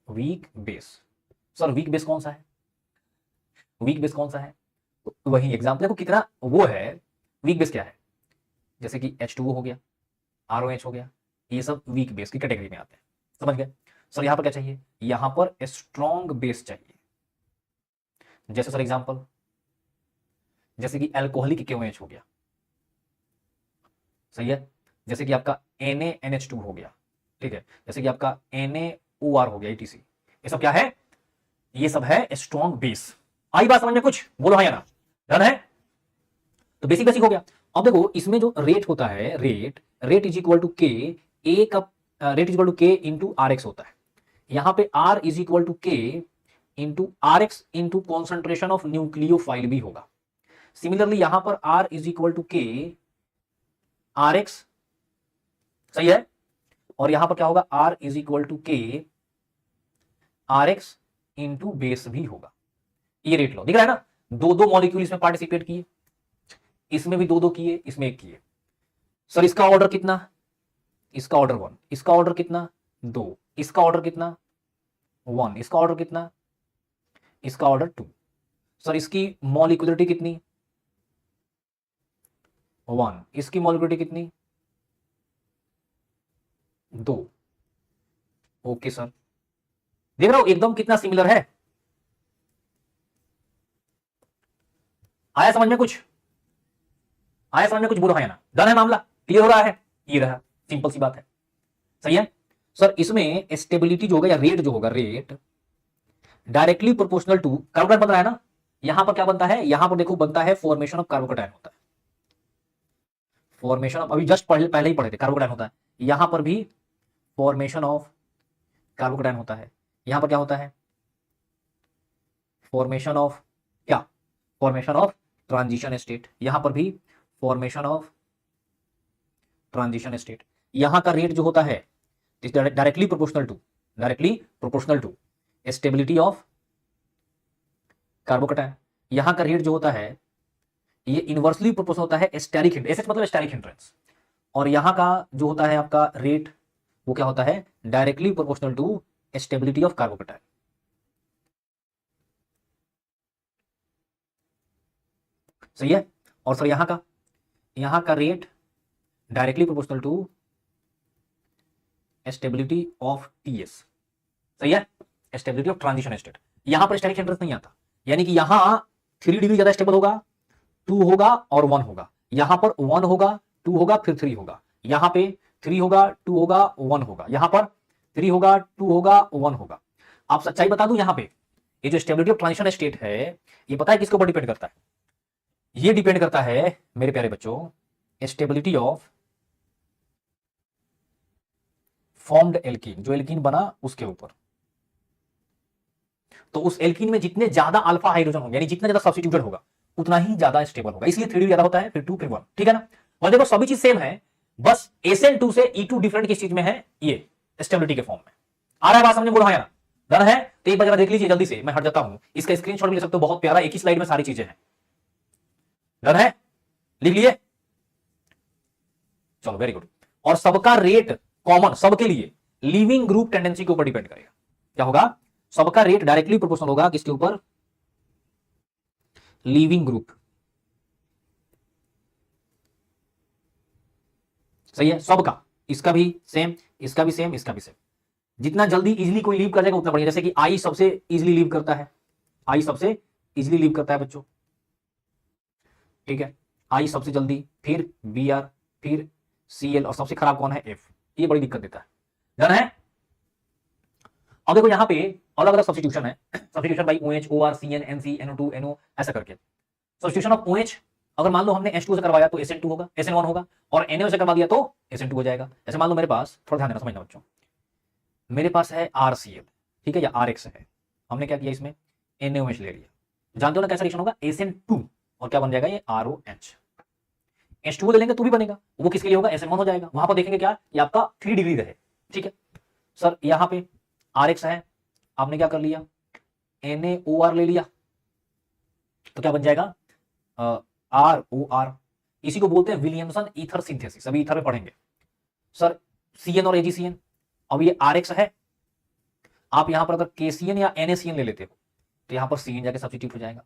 weak base. Sir weak base कौन सा है, वीक बेस कौन सा है? तो वही एग्जांपल देखो कितना वो है, वीक बेस क्या है, जैसे कि H2O हो गया, ROH हो गया, ये सब वीक बेस की कैटेगरी में आते हैं, समझ गए? सर यहां पर क्या चाहिए, यहां पर स्ट्रॉन्ग बेस चाहिए। जैसे सर एग्जांपल, जैसे कि अल्कोहलिक KOH हो गया, सही है, जैसे कि आपका NaNH2 हो गया, ठीक है, जैसे कि आपका NaOR हो गया, ETC, ये सब क्या है, ये सब है स्ट्रॉन्ग बेस। आई बात समझ में कुछ, बोलो हाँ या ना? डन है। तो बेसिक बेसिक हो गया। अब देखो इसमें जो रेट होता है, रेट इज इक्वल टू के, ए का रेट इज इक्वल टू के इंटू RX होता है। यहां पे R इज इक्वल टू के into RX into concentration of nucleophile भी होगा। सिमिलरली यहां पर R इज इक्वल टू के RX, सही है, और यहां पर क्या होगा, R इज इक्वल टू के RX इंटू बेस भी होगा। ये रेट लो, दिख रहा है ना, दो दो मॉलिक्यूल इसमें पार्टिसिपेट किए, इसमें भी दो दो किए, इसमें एक किए। सर इसका ऑर्डर कितना, इसका ऑर्डर 1, इसका ऑर्डर कितना 2, इसका ऑर्डर कितना 1, इसका ऑर्डर कितना, इसका ऑर्डर 2। सर इसकी मॉलिक्यूलरिटी कितनी 1, इसकी मॉलिक्यूलरिटी कितनी 2। ओके सर, देख रहा हूं एकदम कितना सिमिलर है, आया समझ में कुछ, आया समझ में कुछ, बोलो हाँ या ना? डन है मामला, क्लियर हो रहा है? ये रहा, सिंपल सी बात है, सही है। सर इसमें स्टेबिलिटी जो होगा या रेट जो होगा, rate directly proportional to carbocation बन रहा है ना, यहां पर क्या बनता है, यहां पर देखो बनता है फॉर्मेशन ऑफ कार्बोकैटायन होता है, फॉर्मेशन ऑफ, अभी जस्ट पहले ही पढ़े थे, कार्बोकैटायन होता है, यहां पर भी फॉर्मेशन ऑफ कार्बोकैटायन होता है, यहां पर क्या होता है, फॉर्मेशन ऑफ क्या, फॉर्मेशन ऑफ ट्रांजिशन स्टेट, यहां पर भी फॉर्मेशन ऑफ ट्रांजिशन स्टेट। यहां का रेट जो होता है directly proportional to stability of carbocation. यहां का रेट जो होता है ये इनवर्सली प्रोपोर्शनल होता है स्टेरिक हिंड्रेंस, मतलब स्टेरिक हिंड्रेंस। और यहां का जो होता है आपका रेट वो क्या होता है, directly proportional to stability of carbocation. सही है। और सर यहां का rate directly proportional to stability of TS. सही है, स्टेबिलिटी ऑफ ट्रांजिशन स्टेट। यहां पर स्टेरिक हिंड्रेंस नहीं आता, यानी कि यहां 3 डिग्री ज्यादा स्टेबल होगा, 2 होगा और 1 होगा। यहां पर 1 होगा, 2 होगा, फिर 3 होगा। यहां पे 3 होगा, 2 होगा, 1 होगा। यहां पर 3 होगा, 2 होगा, 1 होगा। आप सच्चाई बता दूं, यहां पे ये जो स्टेबिलिटी ऑफ ट्रांजिशन स्टेट है ये पता है किसके ऊपर डिपेंड करता है? ये डिपेंड करता है मेरे प्यारे बच्चों स्टेबिलिटी ऑफ फॉर्म्ड एल्कीन, जो एल्कीन बना उसके ऊपर। तो उस एल्कीन में जितने ज्यादा अल्फा हाइड्रोजन होंगे, यानी जितना ज्यादा सब्स्टिट्यूटेड होगा उतना ही ज्यादा स्टेबल होगा, इसलिए 3 ज्यादा होता है, फिर 2 फिर 1। ठीक है ना। और देखो सभी चीज सेम है, बस SN2 से E2 डिफरेंट किस चीज में है, ये स्टेबिलिटी के फॉर्म में। आ रहा है बात समझ, बोलो हाँ या ना? डन है? तो एक बार जरा देख लीजिए जल्दी से, मैं हट जाता हूं, इसका स्क्रीनशॉट भी ले सकते हो, बहुत प्यारा, एक ही स्लाइड में सारी चीजें हैं। डन है? लिख लिए? चलो वेरी गुड। और सबका रेट कॉमन, सबके लिए लीविंग ग्रुप टेंडेंसी के ऊपर डिपेंड करेगा। क्या होगा? सबका रेट डायरेक्टली प्रोपोर्शनल होगा किसके ऊपर? Leaving group. सही है, सबका, इसका भी सेम, इसका भी सेम, इसका भी सेम। जितना जल्दी इजीली कोई लीव कर जाएगा उतना बढ़िया। जैसे कि आई सबसे इजीली लीव करता है, आई सबसे इजीली लीव करता है बच्चों। ठीक है, आई सबसे जल्दी, फिर Br, फिर Cl, और सबसे खराब कौन है? F। ये बड़ी दिक्कत देता है। डन है? अब देखो यहां पे अलग अलग सब्स्टिट्यूशन है, substitution by OH, OR, CN, NC, NO2, NO, ऐसा करके। सब्स्टिट्यूशन ऑफ OH अगर मान लो हमने H2 से करवाया तो SN2 होगा, SN1 होगा, और NO से करवा दिया तो SN2 हो जाएगा। जैसे मान लो मेरे पास, थोड़ा ध्यान देना समझना बच्चों, मेरे पास है RCl, ठीक है, या RX है, हमने क्या किया इसमें NaOH ले लिया। जानते हो ना कैसा रिएक्शन होगा? SN2 और क्या बन जाएगा ये ROH। H2 ले लेंगे तो भी बनेगा, वो किसके लिए होगा? SN1 हो जाएगा। वहां पर देखेंगे क्या, ये आपका 3 डिग्री रहे। ठीक है सर, यहां पे RX है, आपने क्या कर लिया, NaOR ले लिया, तो क्या बन जाएगा? ROR। इसी को बोलते हैं विलियमसन ईथर सिंथेसिस, अभी ईथर में पढ़ेंगे। सर CN और AgCN, अब ये RX है, आप यहां पर अगर KCN या NaCN ले लेते हो तो यहां पर CN जाके सब्स्टिट्यूट हो जाएगा,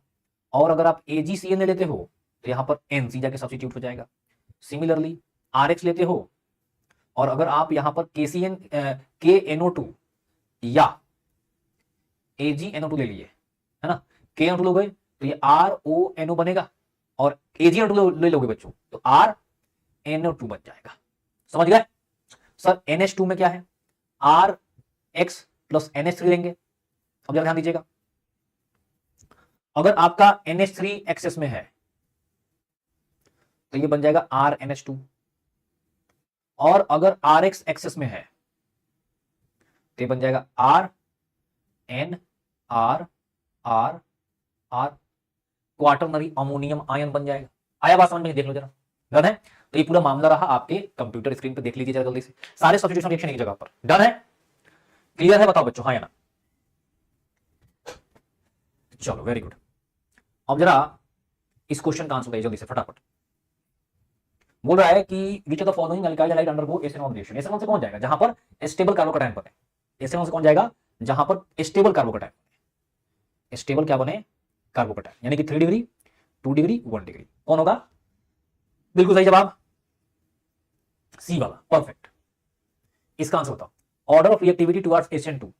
और अगर आप AgCN ले लेते हो तो यहां पर NC जाके सब्स्टिट्यूट हो जाएगा। सिमिलरली RX लेते हो और अगर आप यहां पर KCN KNO2 या AgNO2 ले लिए, है ना, KNO2 लोगे तो ये RONO बनेगा, और AgNO2 ले लोगे बच्चों तो RNO2 बन जाएगा। समझ गए? सर NH2 में क्या है? RX प्लस NH3 लेंगे। अब जरा ध्यान दीजिएगा, अगर आपका NH3 एक्सेस में है तो ये बन जाएगा RNH2, और अगर RX एक्सेस में है तो ये बन जाएगा RNR क्वाटरनरी अमोनियम आयन बन जाएगा। आया बात समझ में? देख लो जरा। डन है? तो ये पूरा मामला रहा, आपके कंप्यूटर स्क्रीन पे देख लीजिए जरा जल्दी से, सारे सब्स्टिट्यूशन रिएक्शन एक जगह पर। डन है? क्लियर है? बताओ बच्चों हाँ या ना? चलो वेरी गुड। अब जरा इस क्वेश्चन का आंसर बताइए जल्दी से फटाफट। बोल रहा है कि which of the following alkyl halide undergo SN one reaction. SN one से कौन जाएगा? जहां पर स्टेबल कार्बोकैटायन बने। एसेनॉन से कौन जाएगा? जहां पर स्टेबल कार्बोकैटायन, स्टेबल क्या बने? कार्बोकैटायन, यानी कि 3 डिग्री, 2 डिग्री, 1 डिग्री। कौन होगा? बिल्कुल सही जवाब, सी वाला, परफेक्ट। इसका आंसर बताओ, order of reactivity towards SN2,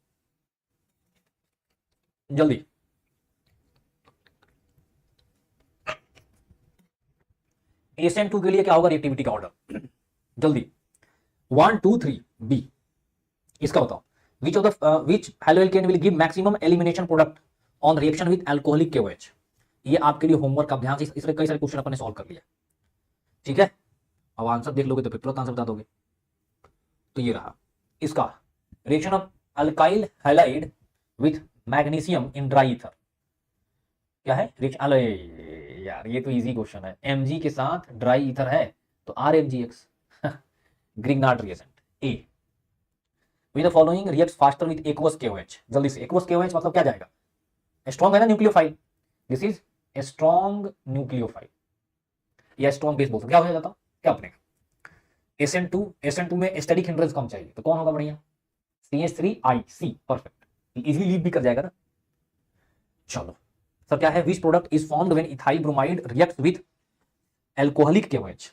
जल्दी। SN2 के लिए क्या होगा रिएक्टिविटी का ऑर्डर? जल्दी, 1 2 3 बी। इसका बताओ, which of the which haloalkane will give maximum elimination product on reaction with alcoholic KOH। ये आपके लिए होमवर्क का ध्यान से, इसलिए कई सारे क्वेश्चन अपन ने सॉल्व कर लिया। ठीक है, अब आंसर देख लोगे तो फिर तुरंत आंसर बता दोगे। तो ये रहा इसका reaction of alkyl halide with magnesium in dry ether. क्या है रिएक्शन? अरे यार ये तो इजी क्वेश्चन है, Mg के साथ ड्राई ईथर है तो RMgX Grignard reagent A. With the following reacts faster with aqueous KOH. जल्दी से, एक्वस केओएच मतलब क्या जाएगा, स्ट्रॉन्ग है ना nucleophile, this is a strong nucleophile या स्ट्रॉन्ग बेस बोल सकते, क्या हो जाता, क्या बनेगा SN2 में एस्टेरिक हिंड्रेंस कम चाहिए तो कौन होगा बढ़िया, CH3IC, परफेक्ट, इजीली लीव भी कर जाएगा ना। चलो सर क्या है, विच product is formed when ethyl bromide reacts with alcoholic KOH।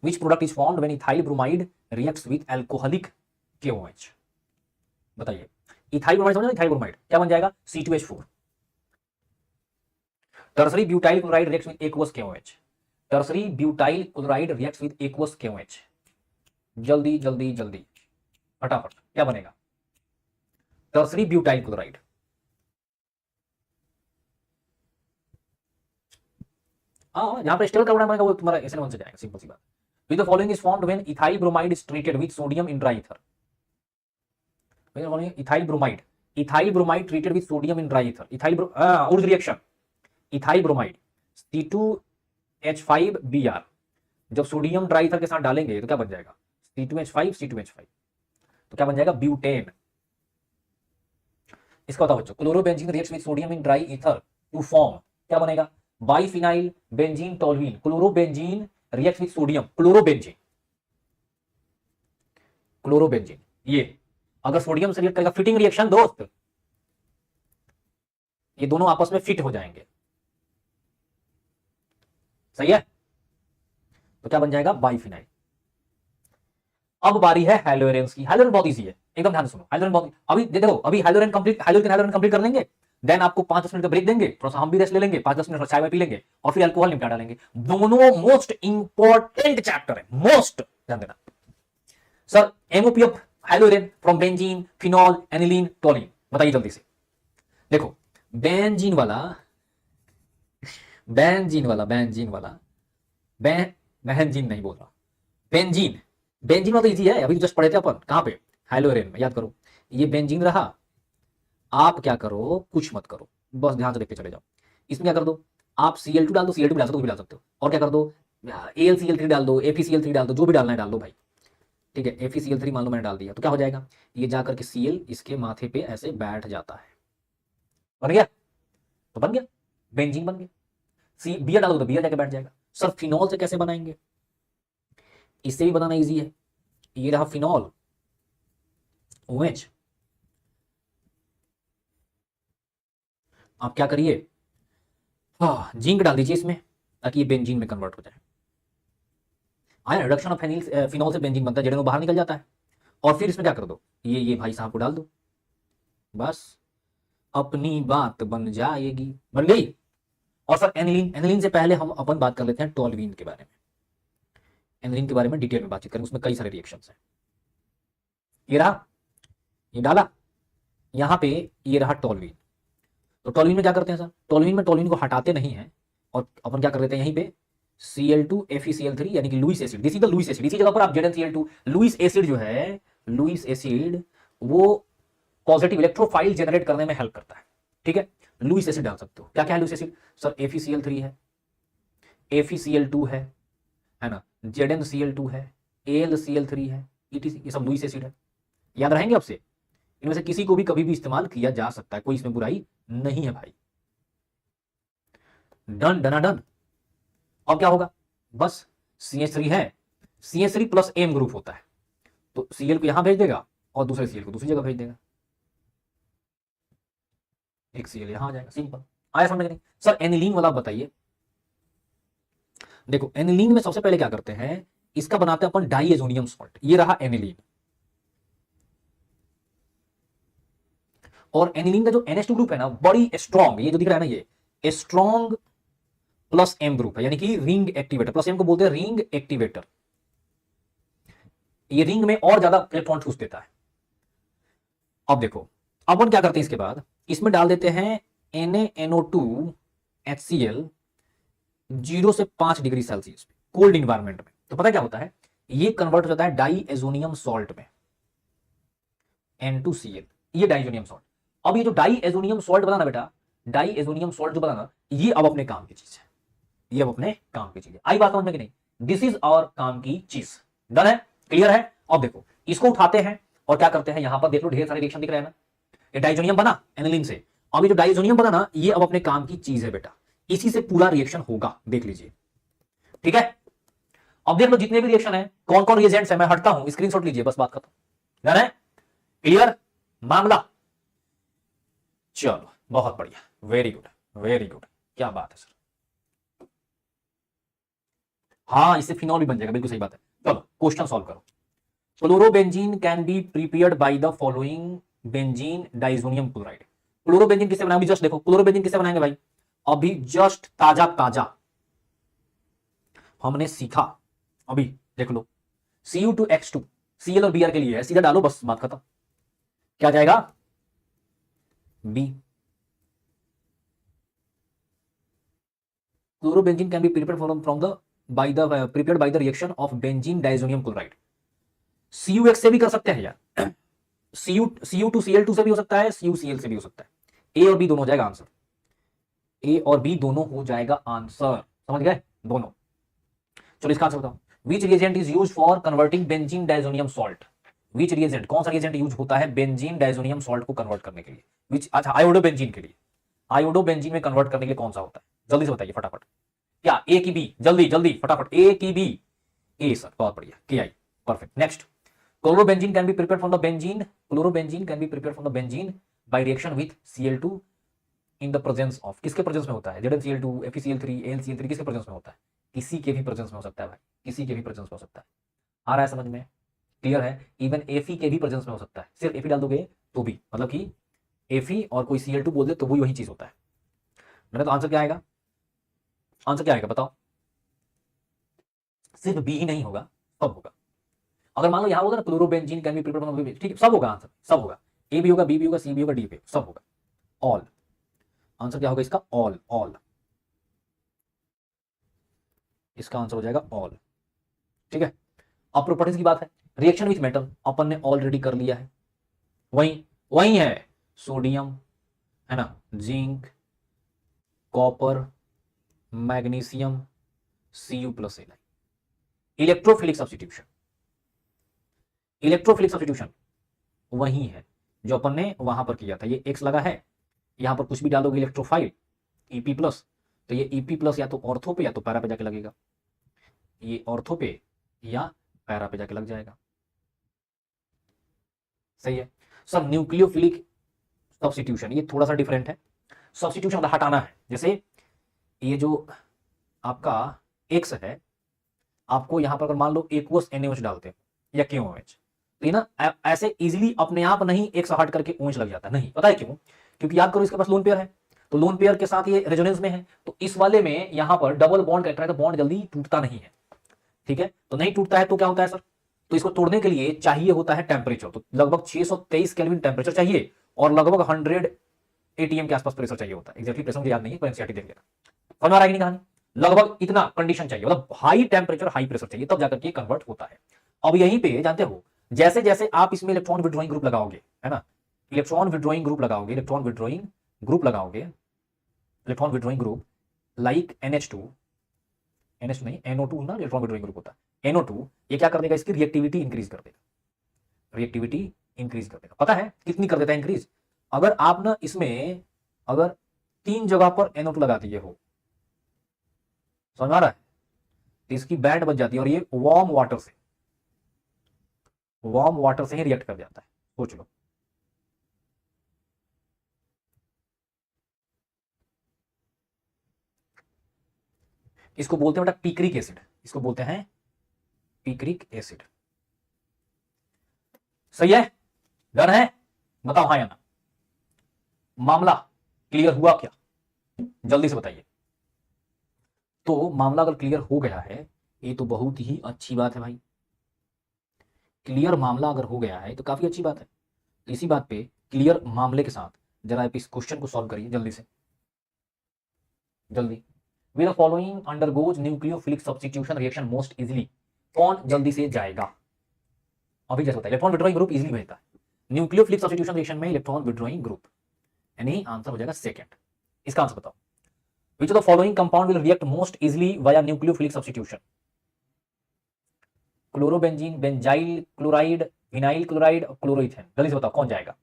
Which product is formed when ethyl bromide reacts with alcoholic KOH, बताइए। इथाइल ब्रोमाइड समझो, इथाइल ब्रोमाइड क्या बन जाएगा, C2H4। Tertiary butyl chloride reacts with aqueous KOH। Tertiary butyl chloride reacts with aqueous KOH। जल्दी जल्दी जल्दी फटाफट, क्या बनेगा, टर्सरी ब्यूटाइल क्लोराइड। हाँ, जहां पर स्टेबल कार्बोनाइड बनेगा वो तुम्हारा SN1 से जाएगा, सिंपल सी बात। With the following is formed when ethyl bromide is treated with sodium in dry ether. Ethyl bromide treated with sodium in dry ether, Urja reaction, ethyl bromide C2H5Br, जब sodium dry ether के साथ डालेंगे तो क्या बन जाएगा, C2H5 तो क्या बन जाएगा, ब्यूटेन। इसका बताओ बच्चों, chlorobenzene reacts with sodium in dry ether to form, क्या बनेगा, biphenyl benzene toluene. Chlorobenzene reacts with sodium, chlorobenzene ये अगर सोडियम से रिएक्ट करेगा, फिटिंग रिएक्शन दोस्त, ये दोनों आपस में फिट हो जाएंगे, सही है, तो क्या बन जाएगा, बाइफिनाइल। अब बारी है हैलोरेंस की। हैलोरेन बहुत इजी है, एकदम ध्यान से सुनो, हैलोरेन बहुत, अभी देखो, अभी हैलोरेन कंप्लीट कर लेंगे, देन आपको 5-10 मिनट का ब्रेक देंगे, थोड़ा सा हम भी रेस्ट ले लेंगे, 5-10 मिनट चाय पी लेंगे और फिर अल्कोहल निपटा डालेंगे। दोनों मोस्ट इंपॉर्टेंट चैप्टर है, मोस्ट, ध्यान देना। Sir MOP of haloarene from benzene, phenol, aniline, toluene, बताइए जल्दी से। देखो बेंजीन वाला बेंजीन नहीं बोल रहा, बेंजीन वाला तो इजी है, अभी जस्ट पढ़े थे अपन, कहां पे, हैलोरेन में, याद करो। ये बेंजीन रहा, आप क्या करो, कुछ मत करो, बस ध्यान से देखते चले जाओ। इसमें क्या कर दो, आप Cl2 डाल दो, Cl2 भी डाल सकते हो, भी डाल सकते हो, और क्या कर दो, AlCl3 डाल दो, FeCl3 डाल दो, जो भी डालना है डाल दो भाई, ठीक है। FeCl3 मान लो मैंने डाल दिया तो क्या हो जाएगा, ये जाकर के Cl इसके माथे पे ऐसे बैठ जाता है, बन गया, तो बन गया, बेंजीन बन गया। Br डालो तो Br जाके बैठ जाएगा। सर फिनॉल से कैसे बनाएंगे, इससे भी बनाना इजी है, ये रहा फिनॉल OH, आप क्या करिए, जिंक डाल दीजिए इसमें ताकि ये बेंजीन में कन्वर्ट हो जाए। आया, रिडक्शन ऑफ फिनॉल से बेंजीन बनता है, जेडेनो बाहर निकल जाता है, और फिर इसमें क्या कर दो, ये भाई साहब को डाल दो, बस अपनी बात बन जाएगी, बन गई। और सर एनिलीन से पहले हम अपन बात कर लेते हैं टोल्यूइन के बारे में, एनिलीन के बारे में डिटेल में बातचीत करेंगे, उसमें कई सारे रिएक्शंस हैं। ये रहा, ये डाला, यहां पे ये रहा टोल्यूइन। तो टोल्यूइन में क्या करते हैं सर, टोल्यूइन को हटाते नहीं है, और अपन क्या कर लेते हैं यहीं पे Cl2 FeCl3 यानी कि Lewis acid, this is the Lewis acid. इसी जगह पर आप ZnCl2, लुईस एसिड जो है, लुईस एसिड वो पॉजिटिव इलेक्ट्रोफाइल जनरेट करने में हेल्प करता है, ठीक है। लुईस एसिड डाल सकते हो, क्या क्या है लुईस एसिड, सर FeCl3 है, FeCl2 है ना, ZnCl2 है, AlCl3 है, etc, ये सब लुईस एसिड है, याद रहेंगे आपसे। इनमें से किसी को भी कभी भी इस्तेमाल किया जा सकता है, कोई इसमें बुराई नहीं है भाई। डन डनाडन। अब क्या होगा, बस CH3 है, CH3 प्लस M ग्रुप होता है, तो Cl को यहां भेज देगा और दूसरे Cl को दूसरी जगह भेज देगा, एक Cl यहां आ जाएगा, सिंपल। आया समझ नहीं। सर एनिलीन वाला बताइए। देखो एनिलीन में सबसे पहले क्या करते हैं, इसका बनाते हैं अपन डाइएजोनियम सॉल्ट, ये रहा एनिलीन, और एनिलीन का जो NH2 ग्रुप है ना, बड़ी स्ट्रॉन्ग, ये जो दिख रहा है ना, ये स्ट्रॉन्ग प्लस M ग्रुप है, यानी कि रिंग एक्टिवेटर, प्लस M को बोलते हैं रिंग एक्टिवेटर, ये रिंग में और ज्यादा इलेक्ट्रॉन ठूस देता है। अब देखो अपन क्या करते हैं, इसके बाद इसमें डाल देते हैं NaNO2 HCl 0 से 5 डिग्री सेल्सियस कोल्ड इन्वायरमेंट में, तो पता क्या होता है, ये कन्वर्ट हो जाता है डाइएजोनियम सॉल्ट में, N2Cl, ये डाइएजोनियम सॉल्ट। अब ये जो डाइएजोनियम सॉल्ट बनाना बेटा, डाइएजोनियम सॉल्ट जो बनाना, ये अब अपने काम की चीज है, ये अब अपने काम की चीज है। आई बात समझ में कि नहीं, दिस इज और काम की चीज, डन है, क्लियर है। अब देखो इसको उठाते हैं और क्या करते हैं, यहां पर देख लो ढेर सारे रिएक्शन दिख रहे हैं ना, ये डाइजोनियम बना एनिलीन से। अब ये जो डाइजोनियम बना ना, ये अब अपने काम की चीज है बेटा, इसी से पूरा रिएक्शन होगा, देख लीजिए, ठीक है। अब देख लो जितने भी रिएक्शन है, कौन कौन रिएजेंट्स है, मैं हटता हूं, स्क्रीनशॉट लीजिए, बस बात खत्म। डन है, क्लियर मामला। चलो बहुत बढ़िया, वेरी गुड, वेरी गुड, क्या बात है सर। हाँ, इससे फिनॉल भी बन जाएगा, बिल्कुल सही बात है। चलो क्वेश्चन सॉल्व करो। Chlorobenzene can be prepared by the following benzene diazonium chloride. Chlorobenzene किससे बनाएंगे, जस्ट देखो क्लोरोबेंजीन किससे बनाएंगे भाई, अभी जस्ट ताजा ताजा हमने सीखा, अभी देख लो Cu2H2 Cl और Br के लिए है, सीधा डालो बस बात खत्म। क्या जाएगा, B. Chlorobenzene can be prepared from the prepared by the reaction of benzene diazonium chloride. CuX से भी कर सकते हैं यार, Cu2Cl2 से भी हो सकता है, CuCl से भी हो सकता है। ए और बी दोनों हो जाएगा आंसर, ए और बी दोनों हो जाएगा आंसर, समझ गए दोनों। चलो इसका आंसर बताओ, which reagent is use for converting benzene diazonium salt. Which reagent, कौन सा रिएजेंट यूज होता है बेंजीन डाइजोनियम सॉल्ट को कन्वर्ट करने के लिए, विच, अच्छा आयोडोबेंजीन के लिए, आयोडोबेंजीन में कन्वर्ट करने के लिए कौन सा होता है, जल्दी से बताइए फटाफट। क्या ए की बी, जल्दी जल्दी फटाफट, ए की बी, ए सर, बहुत बढ़िया, K I, perfect. Next, chlorobenzene can be prepared from the benzene, chlorobenzene can be prepared from the benzene by reaction with Cl2 in the presence of, किसके प्रेजेंस में होता है, ZnCl2 FeCl3 AlCl3, किसके presence में होता है, किसी के भी प्रेजेंस में हो सकता है भाई, किसी के भी प्रेजेंस में हो सकता है। आ रहा है समझ में, क्लियर है। इवन Fe के भी प्रेजेंस में हो सकता है, सिर्फ Fe डाल दोगे तो भी, मतलब कि Fe और कोई Cl2 बोल दे तो वही चीज होता है। मैंने तो आंसर क्या आएगा, आंसर क्या आएगा बताओ, सिर्फ बी ही नहीं होगा, सब होगा। अगर मान लो यहां होगा ना क्लोरोबेंजीन कैन बी प्रिपेयर्ड, ठीक है, सब होगा आंसर, सब होगा, ए भी होगा, बी भी होगा, सी भी होगा, डी भी, सब होगा, ऑल। आंसर क्या होगा इसका, ऑल, ऑल, इसका आंसर हो जाएगा ऑल, ठीक है। अब प्रॉपर्टीज की बात है, रिएक्शन विथ मेटल अपन ने ऑलरेडी कर लिया है, वही वही है, सोडियम है ना, zinc, copper, magnesium, Cu+Al। Electrophilic substitution, electrophilic substitution वही है जो अपन ने वहां पर किया था, ये X लगा है, यहां पर कुछ भी डालोगे इलेक्ट्रोफाइल Ep+, तो ये Ep+ या तो ऑर्थो पे या तो पैरा पे जाके लगेगा, ये ऑर्थो पे या पैरा पे जाके लग जाएगा, सही है सर। न्यूक्लियोफिलिक सब्स्टिट्यूशन ये थोड़ा सा डिफरेंट है, सब्स्टिट्यूशन मतलब हटाना है, जैसे ये जो आपका X है, आपको यहां पर अगर मान लो एक्वस NaOH डालते हैं या KOH, तो ये ना ऐसे इजीली अपने आप नहीं X हट करके OH लग जाता, नहीं, पता है क्यों, क्योंकि याद करो इसके पास लोन पेयर है, तो लोन पेयर के साथ ये रेजोनेंस में है, तो इस वाले में यहां पर डबल बॉन्ड कैरेक्टर है, तो बॉन्ड जल्दी टूटता नहीं है, ठीक है। तो नहीं टूटता है तो क्या होता है सर, तो इसको तोड़ने के लिए चाहिए होता है टेम्परेचर, तो लगभग 623 केल्विन टेम्परेचर चाहिए और लगभग 100 ATM के आसपास प्रेशर चाहिए होता है, एग्जैक्टली प्रेशर मुझे याद नहीं है, पर एनसीईआरटी देख लेना, समझ आ रहा है कि नहीं कहानी, लगभग इतना कंडीशन चाहिए, मतलब हाई टेम्परेचर हाई प्रेशर चाहिए, तब जाकर के कन्वर्ट होता है। अब यहीं पे जानते हो, जैसे जैसे आप इसमें इलेक्ट्रॉन विड्रॉइंग ग्रुप लगाओगे, है ना, इलेक्ट्रॉन विड्रॉइंग ग्रुप लगाओगे, इलेक्ट्रॉन विड्रॉइंग ग्रुप लगाओगे, electron withdrawing group like NH2 नहीं, NO2 ना इलेक्ट्रॉन विड्रॉइंग ग्रुप होता है, NO2, ये क्या कर देगा, इसकी रिएक्टिविटी इंक्रीज कर देगा, रिएक्टिविटी इंक्रीज कर देगा, पता है कितनी कर देता है इंक्रीज, अगर आप ना इसमें अगर 3 जगह पर NO2 लगा दिए हो, समझ आ रहा है, तो इसकी बैंड बच जाती है और ये वार्म वाटर से ही रिएक्ट कर जाता है, सोच लो। इसको बोलते हैं बेटा पिक्रिक एसिड, इसको बोलते हैं पिक्रिक एसिड, सही है, डन है, बताओ हाँ या ना, मामला क्लियर हुआ क्या, जल्दी से बताइए। तो मामला अगर क्लियर हो गया है, ये तो बहुत ही अच्छी बात है भाई, क्लियर मामला अगर हो गया है तो काफी अच्छी बात है। तो इसी बात पे क्लियर मामले के साथ जरा आप इस क्वेश्चन को सॉल्व करिए जल्दी से, जल्दी। With the following undergoes nucleophilic substitution reaction most easily, कौन जल्दी से जाएगा, अभी जैसे होता है इलेक्ट्रॉन विड्रॉइंग ग्रुप इजीली भेजता है, न्यूक्लियोफिलिक सब्स्टिट्यूशन रिएक्शन में इलेक्ट्रॉन विड्रॉइंग ग्रुप, यानी आंसर हो जाएगा सेकंड। इसका आंसर बताओ, विच of the following compound will react most easily via nucleophilic substitution, chlorobenzene, benzyl chloride, vinyl chloride और क्लोरोइथेन, जल्दी से बताओ कौन जाएगा।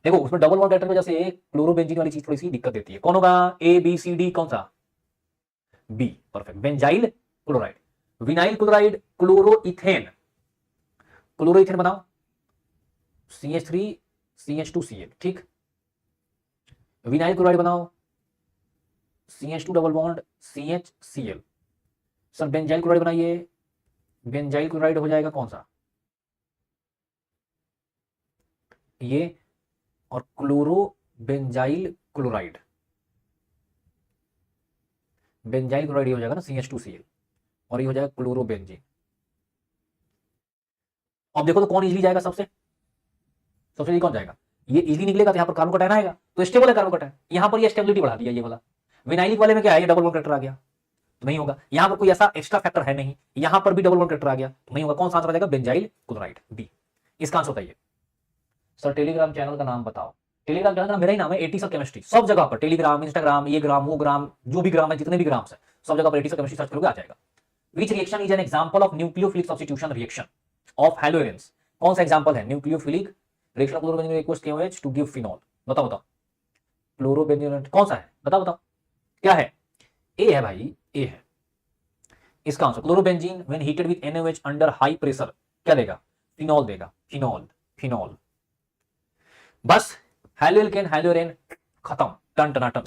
देखो उसमें डबल बॉन्ड कैरेक्टर की वजह से क्लोरोबेंजीन वाली चीज थोड़ी सी दिक्कत देती है। कौन होगा? ए बी सी डी, कौन सा? B, perfect. Benzyl chloride, vinyl chloride, chloroethane, chloroethane बनाओ, CH3 CH2Cl, ठीक। विनाइल क्लोराइड बनाओ, CH2 double bond CHCl। Sir benzyl chloride बनाइए, बेंजाइल क्लोराइड हो जाएगा कौन सा? ये, और chloro benzyl chloride, benzyl chloride ये हो जाएगा ना CH2Cl, और ये हो जाएगा क्लोरोबेंजीन। अब देखो तो कौन इजीली जाएगा सबसे इजीली कौन जाएगा? ये इजीली निकलेगा तो यहां पर कार्बन कटायन आएगा, तो स्टेबल है कार्बन कटायन। यहां पर ये स्टेबिलिटी बढ़ा दिया ये वाला। विनाइलिक वाले में क्या है? ये डबल बॉन्ड कैरेक्टर आ गया, तो नहीं होगा। यहां पर कोई ऐसा एक्स्ट्रा फैक्टर है नहीं, यहां पर भी डबल बॉन्ड कैरेक्टर आ गया, तो नहीं होगा। कौन सा आंसर आ जाएगा? Benzyl chloride, B. इसका आंसर बताइए। सर टेलीग्राम चैनल का नाम बताओ। टेलीग्राम चैनल का मेरा ही नाम है, 80 सर केमिस्ट्री। सब जगह पर टेलीग्राम, इंस्टाग्राम, ये ग्राम, वो ग्राम, जो भी ग्राम है, जितने भी ग्राम्स है, सब जगह पर 80 सर केमिस्ट्री सर्च करोगे आ जाएगा। Which reaction is an example of nucleophilic substitution reaction of halogens? कौन सा एग्जांपल है nucleophilic reaction of chlorobenzene aqueous KOH to give phenol? बताओ बताओ। क्लोरोबेंजीन कौन सा है? बताओ बताओ क्या है? ए है भाई, ए है इसका answer. Chlorobenzene when heated with NaOH under high pressure क्या देगा? फिनॉल देगा, फिनॉल, फिनॉल। बस हैलोएल्केन, हैलोरेन खत्म, टन टनाटन।